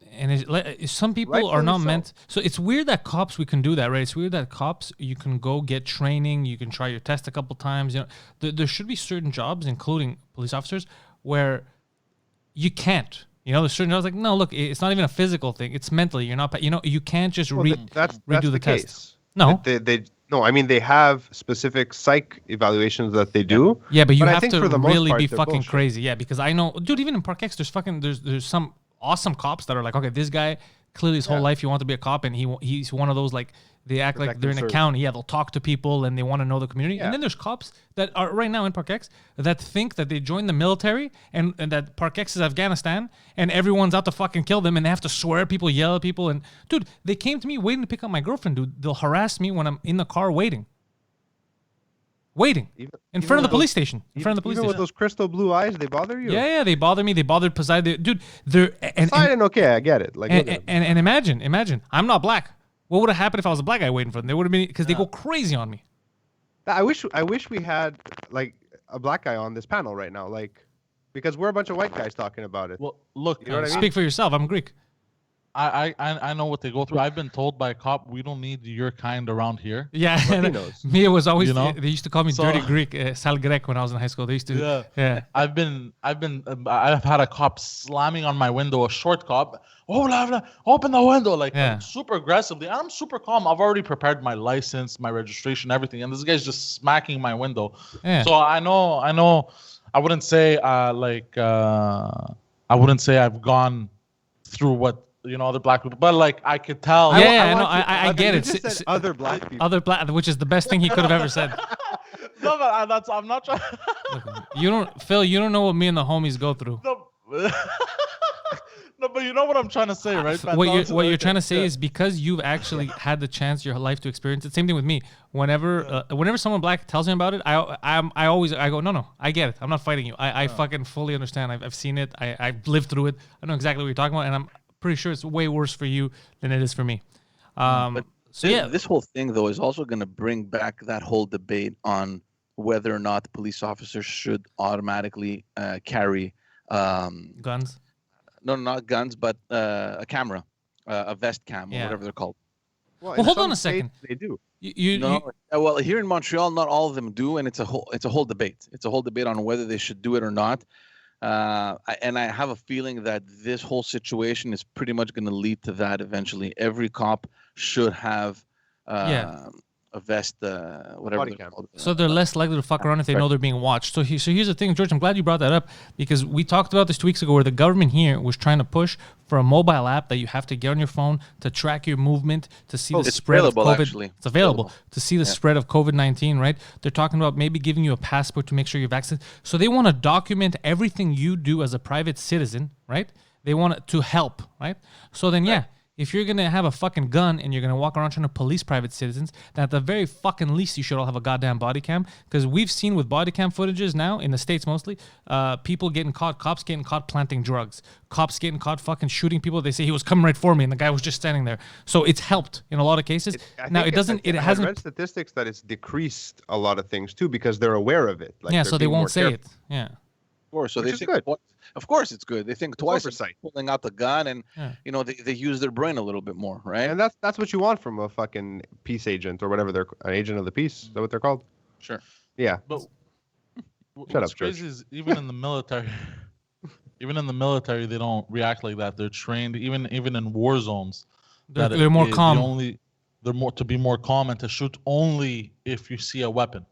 some people are not meant. So it's weird that cops we can do that, right? It's weird that cops you can go get training, you can try your test a couple times. You know, there should be certain jobs, including police officers, where you can't. You know, there's certain jobs like no, look, it's not even a physical thing. It's mentally. You're not. You know, you can't just redo the test. No. No, I mean they have specific psych evaluations that they do. Yeah, but you have to really be fucking crazy. Yeah, because I know, dude, even in Parc-Ex, there's some awesome cops that are like, okay, this guy clearly his whole life he wants to be a cop, and he's one of those like they act like they're in a county. Yeah, they'll talk to people and they want to know the community. Yeah. And then there's cops that are right now in Parc-Ex that think that they joined the military and that Parc-Ex is Afghanistan and everyone's out to fucking kill them and they have to swear at people, yell at people. And dude, they came to me waiting to pick up my girlfriend, dude. They'll harass me when I'm in the car waiting. In front of the police station. Even with those crystal blue eyes, they bother you? Yeah, they bother me. They bothered Poseidon. Dude, Poseidon, okay, I get it. Like, and imagine, I'm not black. What would have happened if I was a black guy waiting for them? They would have been, because they go crazy on me. I wish we had like a black guy on this panel right now, like, because we're a bunch of white guys talking about it. Well, look, you know what I mean? Speak for yourself. I'm Greek. I know what they go through. I've been told by a cop, we don't need your kind around here. Yeah, Mia was always. They used to call me dirty Greek, Sal Grek when I was in high school. They used to. Yeah. I've had a cop slamming on my window, a short cop. Oh, open the window, like super aggressively. I'm super calm. I've already prepared my license, my registration, everything, and this guy's just smacking my window. Yeah. So I know I wouldn't say I wouldn't say I've gone through what other black people, but like I could tell. I get it. You just said other black people. Which is the best thing he could have ever said. No, but I'm not trying. Look, Phil, you don't know what me and the homies go through. No. No, but you know what I'm trying to say, right? What you're trying to say is because you've actually had the chance your life to experience it. Same thing with me. Whenever someone black tells me about it, I always go, no, I get it. I'm not fighting you. I fucking fully understand. I've seen it. I've lived through it. I know exactly what you're talking about, and I'm pretty sure it's way worse for you than it is for me. This whole thing though is also going to bring back that whole debate on whether or not the police officers should automatically carry guns. No, not guns, but a camera, a vest cam, or whatever they're called. Well, hold on a second. They do. Well, here in Montreal, not all of them do, and it's a whole debate. It's a whole debate on whether they should do it or not. And I have a feeling that this whole situation is pretty much going to lead to that eventually. Every cop should have a vest, whatever Body they're cam. called. So they're less likely to fuck around if they know they're being watched. So here's the thing, George. I'm glad you brought that up because we talked about this 2 weeks ago where the government here was trying to push for a mobile app that you have to get on your phone to track your movement to see the spread of COVID. Actually. It's available to see the spread of COVID-19, right? They're talking about maybe giving you a passport to make sure you're vaccinated. So they want to document everything you do as a private citizen, right? They want it to help, right? So then, if you're going to have a fucking gun and you're going to walk around trying to police private citizens, then at the very fucking least, you should all have a goddamn body cam. Because we've seen with body cam footages now, in the States mostly, people getting caught, cops getting caught planting drugs, cops getting caught fucking shooting people. They say he was coming right for me and the guy was just standing there. So it's helped in a lot of cases. I read statistics that it's decreased a lot of things too because they're aware of it. Like so they won't say it. Yeah. Of course, so Which is good. Of course, it's good. They think twice about pulling out the gun, and they use their brain a little bit more, right? And that's what you want from a fucking peace agent or whatever they're an agent of the peace. Is that what they're called? Sure. Yeah. But what's crazy is even in the military, they don't react like that. They're trained even in war zones. They're more calm. They're more to be more calm and to shoot only if you see a weapon,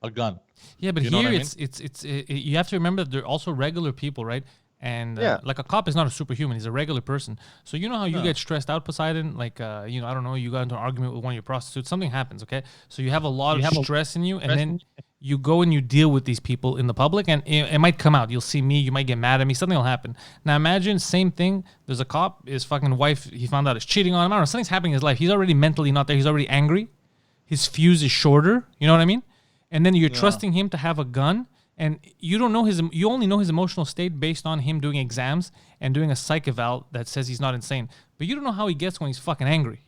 a gun. Yeah, but here it's you have to remember that they're also regular people, right? And like a cop is not a superhuman; he's a regular person. So you know how you get stressed out, Poseidon? Like I don't know, you got into an argument with one of your prostitutes, something happens, okay? So you have a lot of stress in you, and then you go and you deal with these people in the public, and it might come out. You'll see me, you might get mad at me, something will happen. Now imagine same thing. There's a cop, his fucking wife, he found out is cheating on him. I don't know, something's happening in his life. He's already mentally not there. He's already angry. His fuse is shorter. You know what I mean? And then you're trusting him to have a gun, and you don't know you only know his emotional state based on him doing exams and doing a psych eval that says he's not insane. But you don't know how he gets when he's fucking angry,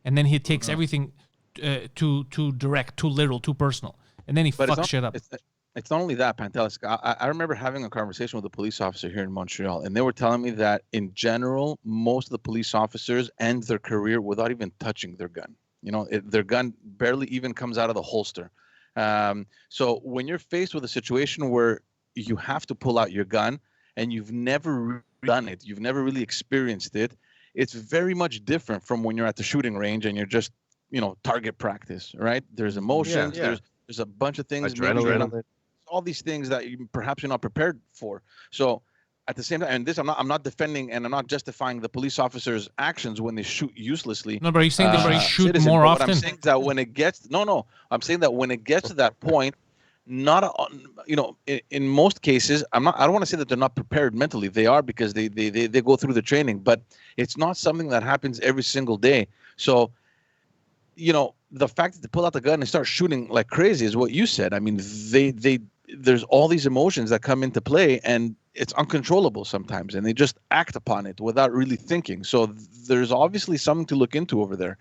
And then he takes everything too direct, too literal, too personal, and then he fucks shit up. It's not only that, Pantelis. I remember having a conversation with a police officer here in Montreal, and they were telling me that in general, most of the police officers end their career without even touching their gun. Their gun barely even comes out of the holster. So when you're faced with a situation where you have to pull out your gun and you've never done it, you've never really experienced it, it's very much different from when you're at the shooting range and you're just, target practice, right? There's emotions, there's a bunch of things, adrenaline, all these things that perhaps you're not prepared for. So at the same time, and this, I'm not defending and I'm not justifying the police officers' actions when they shoot uselessly. No, but are you saying they shoot more often? What I'm saying is that when it gets I'm saying that when it gets to that point, in most cases, I don't want to say that they're not prepared mentally. They are, because they go through the training, but it's not something that happens every single day. So, the fact that they pull out the gun and start shooting like crazy is what you said. I mean, there's all these emotions that come into play, and it's uncontrollable sometimes, and they just act upon it without really thinking. So there's obviously something to look into over there.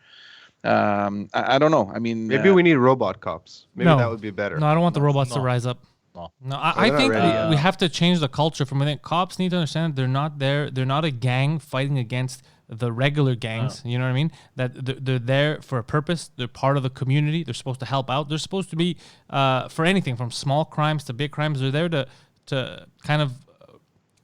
I don't know. I mean, maybe we need robot cops. Maybe that would be better. No, I don't want the robots to rise up. No, I think we have to change the culture from within. Cops need to understand they're not there. They're not a gang fighting against the regular gangs. You know what I mean? That they're there for a purpose. They're part of the community. They're supposed to help out. They're supposed to be for anything from small crimes to big crimes. They're there to kind of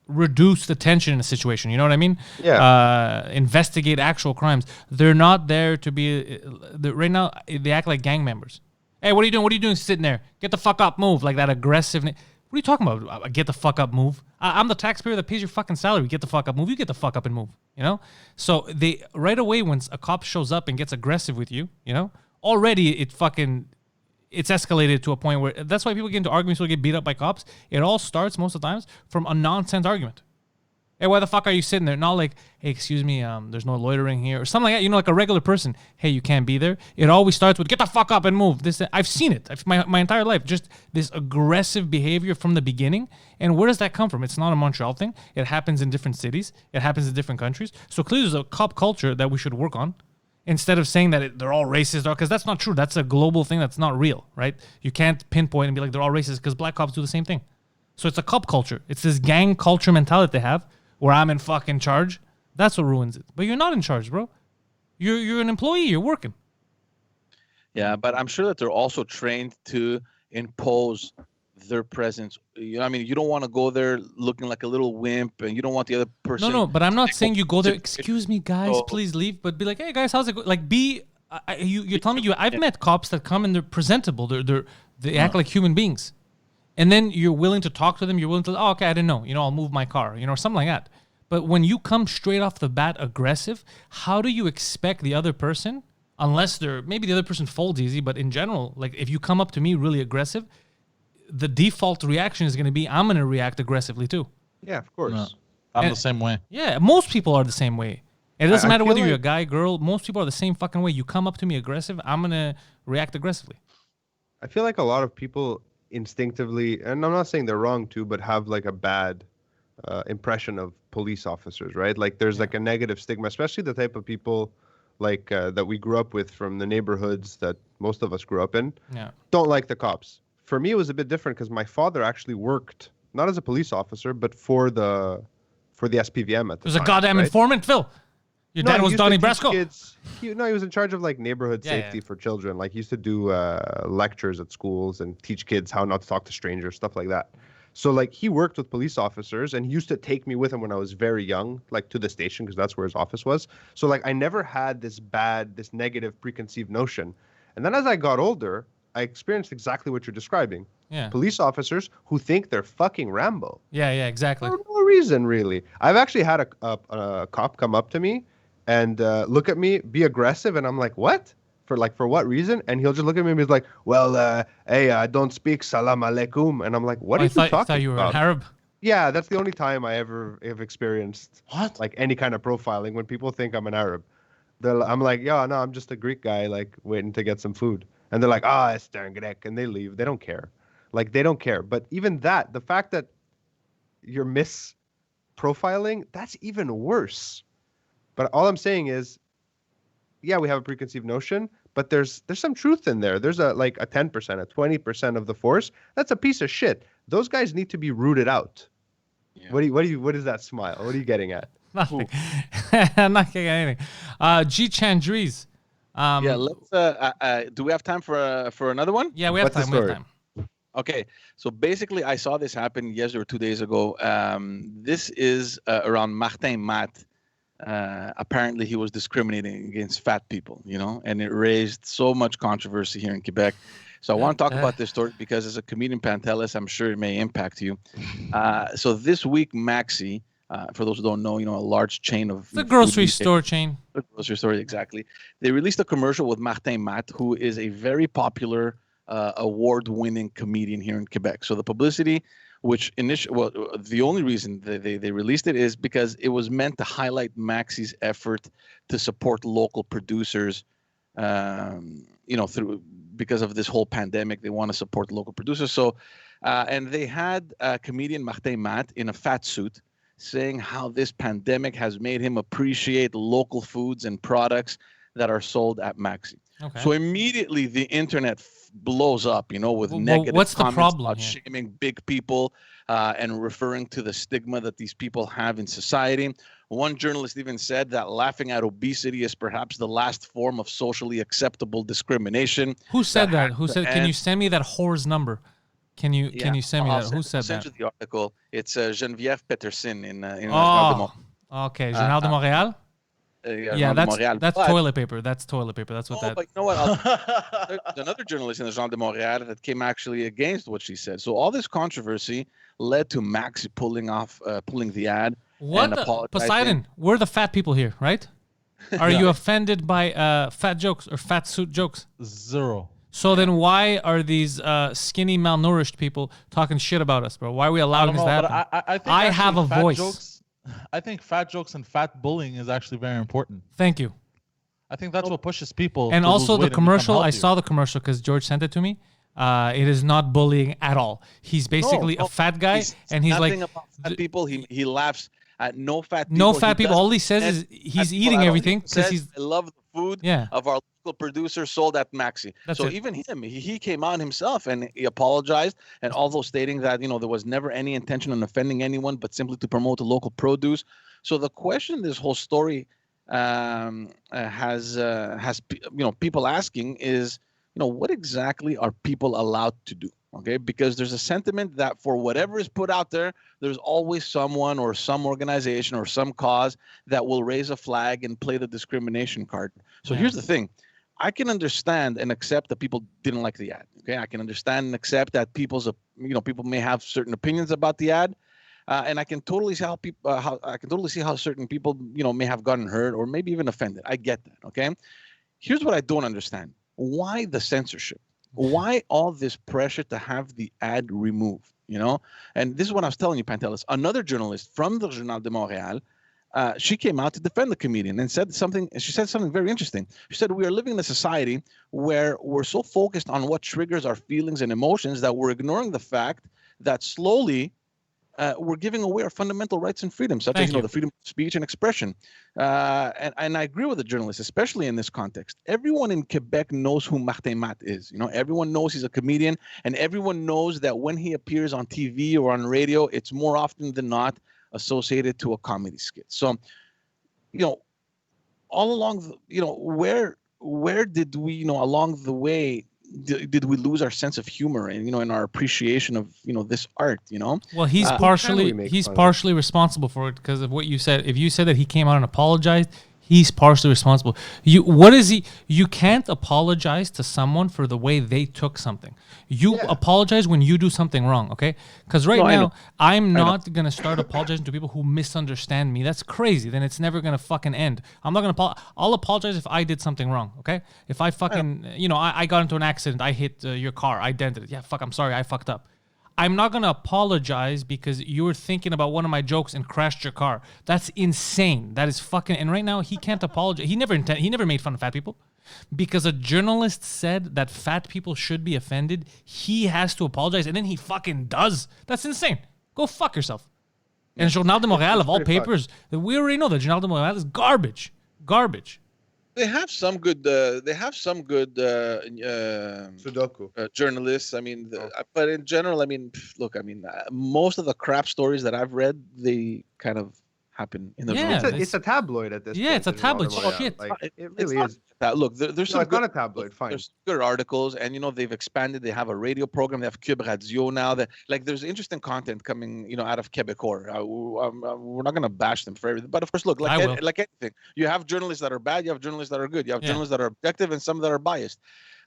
reduce the tension in a situation. You know what I mean? Yeah. Investigate actual crimes. They're not there to be. Right now, they act like gang members. Hey, what are you doing? What are you doing sitting there? Get the fuck up, move. Like that aggressive. What What are you talking about? Get the fuck up, move. I'm the taxpayer that pays your fucking salary. Get the fuck up, move. You get the fuck up and move. You know. So they right away when a cop shows up and gets aggressive with you, you know, already it's escalated to a point where that's why people get into arguments or get beat up by cops. It all starts most of the times from a nonsense argument. Hey, why the fuck are you sitting there? Not like, hey, excuse me, there's no loitering here or something like that. You know, like a regular person. Hey, you can't be there. It always starts with get the fuck up and move. I've seen it. My entire life. Just this aggressive behavior from the beginning. And where does that come from? It's not a Montreal thing. It happens in different cities. It happens in different countries. So clearly there's a cop culture that we should work on. Instead of saying that they're all racist, because that's not true. That's a global thing that's not real, right? You can't pinpoint and be like they're all racist because black cops do the same thing. So it's a cop culture. It's this gang culture mentality they have where I'm in fucking charge. That's what ruins it. But you're not in charge, bro. You're an employee. You're working. Yeah, but I'm sure that they're also trained to impose their presence. You know, I mean, you don't want to go there looking like a little wimp, and you don't want the other person. No, but I'm not saying you go there. Excuse me, guys, please leave. But be like, hey, guys, how's it going? Like, you're telling me I've met cops that come and they're presentable. They act like human beings, and then you're willing to talk to them. You're willing to, oh, okay, I didn't know. You know, I'll move my car. You know, or something like that. But when you come straight off the bat aggressive, how do you expect the other person, unless maybe the other person folds easy, but in general, like if you come up to me really aggressive, the default reaction is going to be I'm going to react aggressively too. Yeah, of course. No, I'm the same way. Yeah, most people are the same way. It doesn't matter whether you're like a guy, girl. Most people are the same fucking way. You come up to me aggressive, I'm going to react aggressively. I feel like a lot of people instinctively, and I'm not saying they're wrong too, but have like a bad impression of police officers, right? Like there's like a negative stigma, especially the type of people like that we grew up with from the neighborhoods that most of us grew up in. Yeah. Don't like the cops. For me, it was a bit different because my father actually worked not as a police officer, but for the SPVM at the time. There's a goddamn informant, Phil. Your dad was Donnie Brasco. He was in charge of like neighborhood safety for children. Like he used to do lectures at schools and teach kids how not to talk to strangers, stuff like that. So like he worked with police officers and he used to take me with him when I was very young, like to the station because that's where his office was. So like I never had this negative preconceived notion. And then as I got older, I experienced exactly what you're describing. Yeah. Police officers who think they're fucking Rambo. Yeah, exactly. For no reason, really. I've actually had a cop come up to me and look at me, be aggressive, and I'm like, what? For what reason? And he'll just look at me and be like, well, hey, I don't speak salam alaikum. And I'm like, what are you talking about? I thought you were an Arab. Yeah, that's the only time I ever have experienced like any kind of profiling when people think I'm an Arab. I'm like, yeah, no, I'm just a Greek guy, like waiting to get some food. And they're like, it's Grek, and they leave. They don't care. Like, they don't care. But even that, the fact that you're misprofiling, that's even worse. But all I'm saying is, yeah, we have a preconceived notion, but there's some truth in there. There's a 10%, a 20% of the force. That's a piece of shit. Those guys need to be rooted out. Yeah. What is that smile? What are you getting at? Nothing. I'm not getting anything. G. Chandries. Let's. Do we have time for another one? Yeah, we have time. Okay, so basically, I saw this happen yesterday or 2 days ago. This is around Martin Matt. Apparently, he was discriminating against fat people, you know, and it raised so much controversy here in Quebec. So I want to talk about this story because as a comedian Pantelis, I'm sure it may impact you. So this week, Maxi, for those who don't know, you know, a large chain of the grocery store chain. The grocery store, exactly. They released a commercial with Martin Matt, who is a very popular award-winning comedian here in Quebec. So the publicity, the only reason they released it is because it was meant to highlight Maxi's effort to support local producers. Because of this whole pandemic, they want to support local producers. So, and they had comedian Martin Matt in a fat suit saying how this pandemic has made him appreciate local foods and products that are sold at Maxi. Okay. So immediately the internet blows up, you know, with negative comments about shaming big people and referring to the stigma that these people have in society. One journalist even said that laughing at obesity is perhaps the last form of socially acceptable discrimination. Who said that? Who said? Can you send me that whore's number? Can you send me that? Who said that? Send you the article. It's Geneviève Peterson in Okay, Journal de Montréal. Yeah, Jean de Montréal. that's But- toilet paper. That's toilet paper. That's what No, that. but you know what? There's another journalist in the Jean de Montréal that came actually against what she said. So all this controversy led to Maxi pulling the ad. What and the apologizing. Poseidon? We're the fat people here, right? Are you offended by fat jokes or fat suit jokes? Zero. So then why are these skinny, malnourished people talking shit about us, bro? Why are we I allowing don't this to know, happen? but I think I actually have a fat voice. Jokes, I think fat jokes and fat bullying is actually very important. Thank you. I think that's what pushes people. And to lose also weight the and become commercial, I healthier. saw the commercial because George sent it to me. It is not bullying at all. He's basically a fat guy, and he's like, about fat people. He laughs at no fat people. no fat He people. doesn't All he says is at he's people eating at all. everything He because says, he's I love the food Yeah. of our local producer sold at Maxi. That's so it. even him, he came on himself and he apologized, and although stating that there was never any intention on offending anyone, but simply to promote the local produce. So the question this whole story has people asking is what exactly are people allowed to do? Okay, because there's a sentiment that for whatever is put out there, there's always someone or some organization or some cause that will raise a flag and play the discrimination card. So here's the thing. I can understand and accept that people didn't like the ad. Okay, I can understand and accept that people may have certain opinions about the ad, and I can totally see how certain people may have gotten hurt or maybe even offended. I get that. Okay, here's what I don't understand: why the censorship? Why all this pressure to have the ad removed? And this is what I was telling you, Pantelis. Another journalist from the Journal de Montréal. She came out to defend the comedian and said something. She said something very interesting. She said, "We are living in a society where we're so focused on what triggers our feelings and emotions that we're ignoring the fact that slowly we're giving away our fundamental rights and freedoms, such as the freedom of speech and expression." And I agree with the journalist, especially in this context. Everyone in Quebec knows who Martin Matt is. Everyone knows he's a comedian, and everyone knows that when he appears on TV or on radio, it's more often than not associated to a comedy skit. So, all along, where did we, along the way, did we lose our sense of humor and and our appreciation of this art? Well, he's partially responsible for it because of what you said. If you said that he came out and apologized, he's partially responsible. You can't apologize to someone for the way they took something. You apologize when you do something wrong, okay? Because now I'm not gonna start apologizing to people who misunderstand me. That's crazy. Then it's never gonna fucking end. I'm not gonna I'll apologize if I did something wrong, okay? If I fucking I got into an accident, I hit your car, I dented it. Yeah, fuck, I'm sorry, I fucked up. I'm not gonna apologize because you were thinking about one of my jokes and crashed your car. That's insane. That is fucking. And right now he can't apologize. He never made fun of fat people, because a journalist said that fat people should be offended. He has to apologize, and then he fucking does. That's insane. Go fuck yourself. And Journal de Montréal of all papers, we already know that Journal de Montréal is garbage. Garbage. They have some good. Sudoku journalists. But in general, look. Most of the crap stories that I've read, they kind of happen in the. It's a tabloid at this point. Yeah, it's a tabloid shit. It really is. Look, there's some it's good, not a tabloid. Fine. There's good articles, and they've expanded. They have a radio program. They have Cube Radio now. That there's interesting content coming, out of Quebecor. We're not gonna bash them for everything, but of course, look, like anything, you have journalists that are bad. You have journalists that are good. You have journalists that are objective, and some that are biased.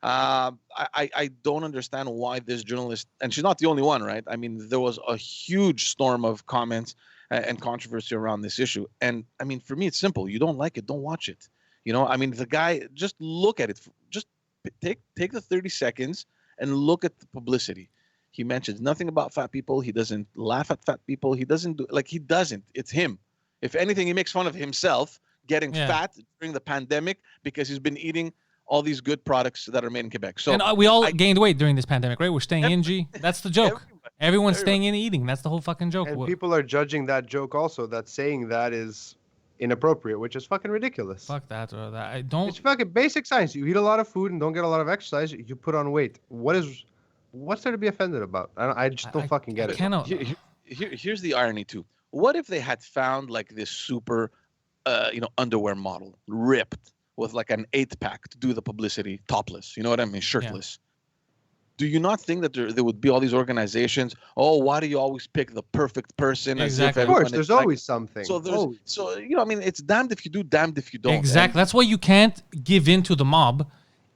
I don't understand why this journalist, and she's not the only one, right? There was a huge storm of comments and controversy around this issue, and for me, it's simple. You don't like it, don't watch it. The guy, just look at it. Just take the 30 seconds and look at the publicity. He mentions nothing about fat people. He doesn't laugh at fat people. He doesn't he doesn't. It's him. If anything, he makes fun of himself getting fat during the pandemic because he's been eating all these good products that are made in Quebec. So and we all gained weight during this pandemic, right? We're staying in, G. That's the joke. Everyone's staying in eating. That's the whole fucking joke. And people are judging that joke also. That saying that is inappropriate, which is fucking ridiculous. Fuck that, or that. I don't. It's fucking basic science. You eat a lot of food and don't get a lot of exercise, you put on weight. What's there to be offended about? I just don't fucking get it. Here's the irony too. What if they had found this super, underwear model, ripped with an 8-pack to do the publicity, topless? You know what I mean? Shirtless. do you not think that there would be all these organizations? Oh, why do you always pick the perfect person? Exactly. Of course, there's always something. So I mean, it's damned if you do, damned if you don't. Exactly. That's why you can't give in to the mob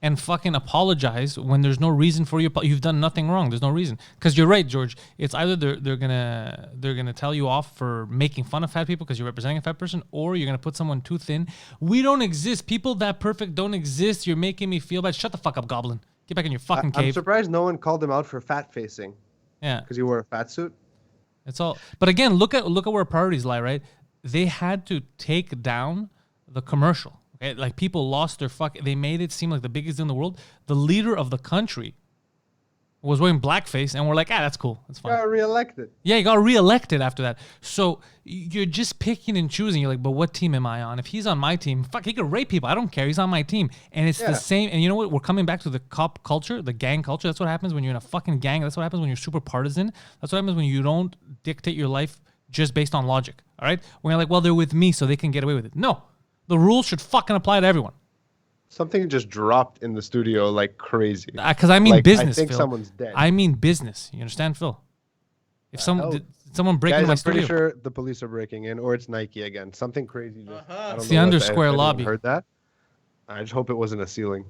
and fucking apologize when there's no reason for you. You've done nothing wrong. There's no reason. Because you're right, George. It's either they're gonna tell you off for making fun of fat people because you're representing a fat person, or you're gonna put someone too thin. We don't exist. People that perfect don't exist. You're making me feel bad. Shut the fuck up, Goblin. Get back in your fucking cave. I'm surprised no one called him out for fat facing. Yeah. Because he wore a fat suit. It's all. But again, look at where priorities lie. Right. They had to take down the commercial. Okay? Like people lost their fuck. They made it seem like the biggest in the world. The leader of the country was wearing blackface, and we're like, that's cool. That's fine. Got reelected. Yeah, he got reelected after that. So you're just picking and choosing. You're like, but what team am I on? If he's on my team, fuck, he could rape people. I don't care. He's on my team. And it's the same. And you know what? We're coming back to the cop culture, the gang culture. That's what happens when you're in a fucking gang. That's what happens when you're super partisan. That's what happens when you don't dictate your life just based on logic. All right? When you're like, well, they're with me, so they can get away with it. No. The rules should fucking apply to everyone. Something just dropped in the studio like crazy. Because I mean like, business, I think Phil. someone's dead. I mean business. You understand, Phil? If someone break into my I'm studio. pretty sure the police are breaking in, or it's Nike again. Something crazy. Just, I don't It's know the what undersquare lobby. Heard that? I just hope it wasn't a ceiling.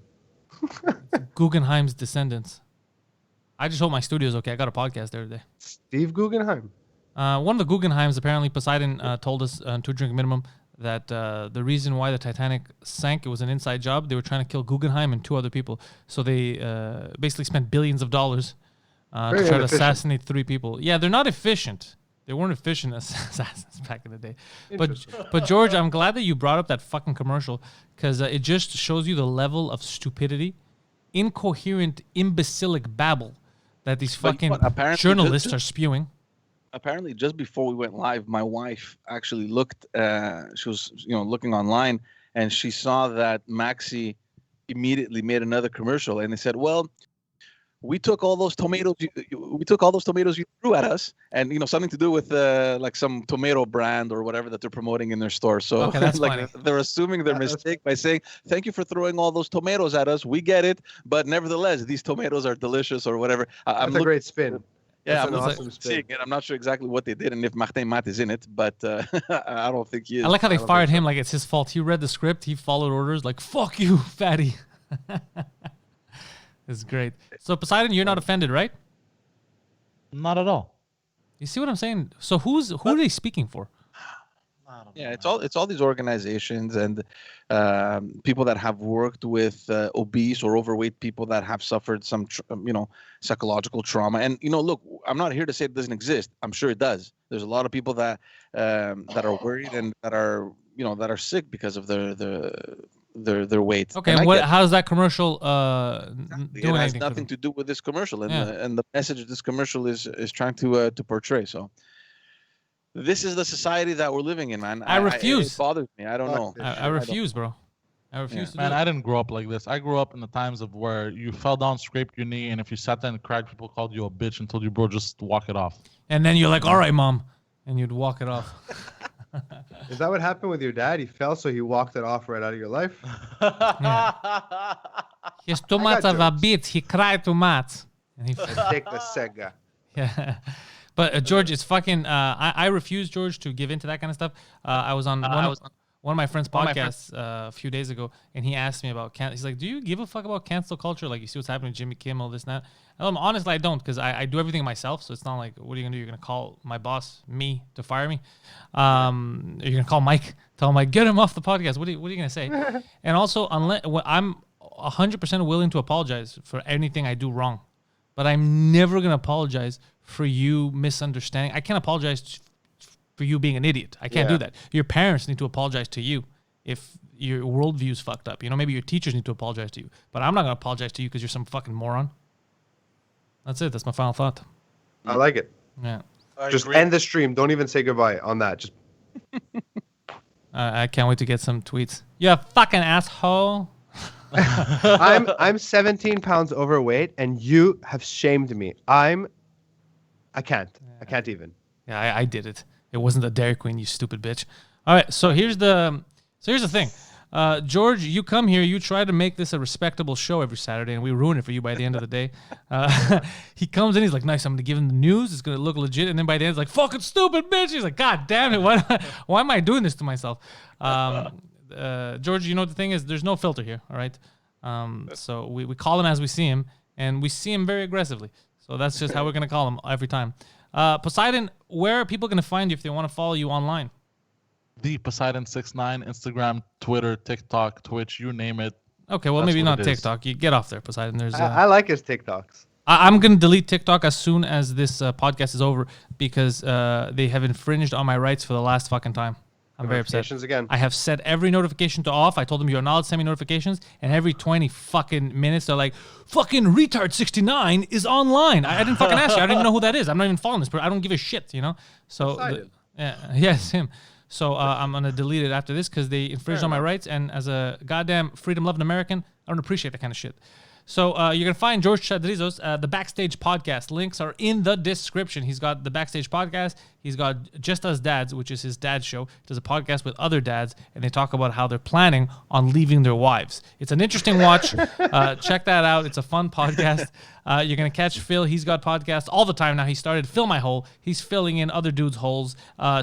Guggenheim's descendants. I just hope my studio's okay. I got a podcast there today. Steve Guggenheim. One of the Guggenheims, apparently Poseidon told us 2 drink minimum that the reason why the Titanic sank, it was an inside job. They were trying to kill Guggenheim and 2 other people. So they basically spent billions of dollars to try to assassinate 3 people. Yeah, they're not efficient. They weren't efficient assassins back in the day. But George, I'm glad that you brought up that fucking commercial because it just shows you the level of stupidity, incoherent, imbecilic babble that these fucking journalists are spewing. Apparently, just before we went live, my wife actually looked. She was, looking online, and she saw that Maxi immediately made another commercial, and they said, "Well, we took all those tomatoes. You threw at us, and something to do with like some tomato brand or whatever that they're promoting in their store. So that's like they're assuming their mistake by saying, "Thank you for throwing all those tomatoes at us. We get it, but nevertheless, these tomatoes are delicious or whatever." That's a great spin. Yeah, I'm awesome seeing it. I'm not sure exactly what they did and if Martin Matt is in it, but I don't think he is. I like how they fired him like it's his fault. He read the script. He followed orders like, fuck you, fatty. It's great. So, Poseidon, you're not offended, right? Not at all. You see what I'm saying? So who are they speaking for? Yeah, it's all these organizations and people that have worked with obese or overweight people that have suffered some psychological trauma. And look, I'm not here to say it doesn't exist. I'm sure it does. There's a lot of people that are worried and that are sick because of their weight. Okay, and how does that commercial it has nothing to do with this commercial and the message this commercial is trying to portray. So this is the society that we're living in, man. I refuse. It bothers me. I don't know. I refuse, bro. I refuse to do Man, it. I didn't grow up like this. I grew up in the times of where you fell down, scraped your knee, and if you sat there and cried, people called you a bitch and told you, bro, just walk it off. And then you're like, all right, mom. And you'd walk it off. Is that what happened with your dad? He fell, so he walked it off right out of your life? Yeah. He's too much of a bitch. He cried too much. And he Take the Sega. Yeah. But George, it's fucking. I refuse, George, to give into that kind of stuff. I was on one of my friends' podcasts a few days ago, and he asked me about he's like, "Do you give a fuck about cancel culture? Like, you see what's happening to Jimmy Kimmel, this and that?" Honestly, I don't, because I do everything myself. So it's not like, what are you gonna do? You're gonna call my boss, me, to fire me? You're gonna call Mike, tell him like, get him off the podcast. What are you gonna say? And also, I'm 100% willing to apologize for anything I do wrong, but I'm never gonna apologize for you misunderstanding. I can't apologize for you being an idiot. I can't do that. Your parents need to apologize to you if your worldview's fucked up. Maybe your teachers need to apologize to you. But I'm not gonna apologize to you because you're some fucking moron. That's it. That's my final thought. I like it. Yeah. Just end the stream. Don't even say goodbye on that. Just. I can't wait to get some tweets. You fucking asshole. I'm 17 pounds overweight, and you have shamed me. I can't. I can't even. Yeah, I did it. It wasn't the Dairy Queen, you stupid bitch. All right, so here's the thing. George, you come here, you try to make this a respectable show every Saturday, and we ruin it for you by the end of the day. He comes in, he's like, nice, I'm going to give him the news. It's going to look legit. And then by the end, he's like, fucking stupid bitch. He's like, God damn it. Why am I doing this to myself? George, you know what the thing is? There's no filter here, all right? So we call him as we see him, and we see him very aggressively. So that's just how we're going to call him every time. Poseidon, where are people going to find you if they want to follow you online? The Poseidon69, Instagram, Twitter, TikTok, Twitch, you name it. Okay, well, maybe not TikTok. You get off there, Poseidon. There's. I like his TikToks. I'm going to delete TikTok as soon as this podcast is over because they have infringed on my rights for the last fucking time. I'm very upset. Again. I have set every notification to off. I told them you're not allowed to send me notifications, and every 20 fucking minutes they're like, fucking retard 69 is online. I didn't fucking ask you. I don't even know who that is. I'm not even following this person. I don't give a shit, you know? So, yes, him. So I'm going to delete it after this because they infringed on my rights, and as a goddamn freedom-loving American, I don't appreciate that kind of shit. So you're going to find George Chadrizos, the Backstage Podcast. Links are in the description. He's got the Backstage Podcast. He's got Just Us Dads, which is his dad's show. He does a podcast with other dads, and they talk about how they're planning on leaving their wives. It's an interesting watch. Check that out. It's a fun podcast. You're going to catch Phil. He's got podcasts all the time now. He started Fill My Hole. He's filling in other dudes' holes.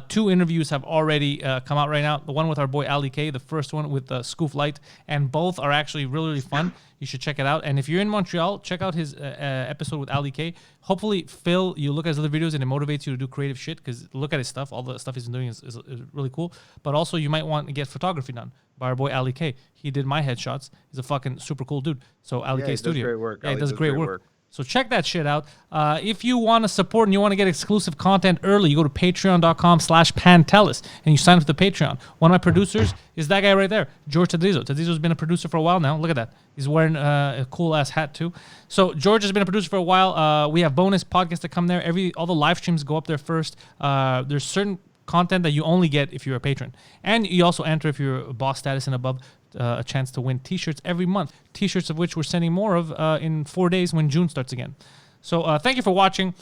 2 interviews have already come out right now. The one with our boy Ali K, the first one with Scoof Light, and both are actually really, really fun. You should check it out. And if you're in Montreal, check out his episode with Ali K. Hopefully, Phil, you look at his other videos and it motivates you to do creative shit because look at his stuff. All the stuff he's been doing is really cool. But also, you might want to get photography done by our boy Ali K. He did my headshots. He's a fucking super cool dude. So Ali K Studio. Does great work. Yeah, he does great work. So check that shit out. If you want to support and you want to get exclusive content early, you go to patreon.com/Pantelis and you sign up for the Patreon. One of my producers is that guy right there, George Tadrizo. Tadrizo's been a producer for a while now. Look at that. He's wearing a cool-ass hat, too. So George has been a producer for a while. We have bonus podcasts that come there. All the live streams go up there first. There's certain content that you only get if you're a patron. And you also enter if you're a boss status and above. A chance to win T-shirts every month. T-shirts of which we're sending more of in 4 days when June starts again. So thank you for watching.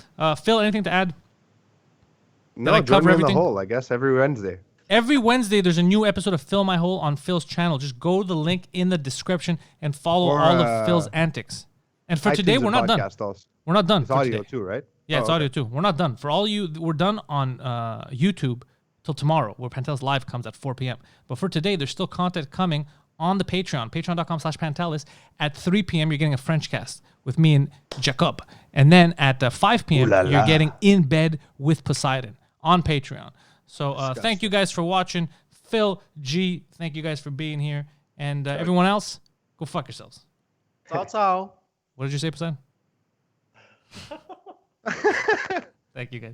Phil, anything to add? No, join me in the hole, I guess, every Wednesday. Every Wednesday, there's a new episode of Fill My Hole on Phil's channel. Just go to the link in the description and follow all of Phil's antics. And for today, we're not done. Also. We're not done. It's audio too, right? Yeah, it's audio too. We're not done. For all you, we're done on YouTube till tomorrow, where Pantelis Live comes at 4 p.m. But for today, there's still content coming on the Patreon, patreon.com/Pantelis. At 3 p.m., you're getting a French cast with me and Jacob. And then at 5 p.m., you're getting In Bed with Poseidon on Patreon. So thank you guys for watching. Phil, G, thank you guys for being here. And everyone else, go fuck yourselves. Ciao. What did you say, Poseidon? Thank you guys.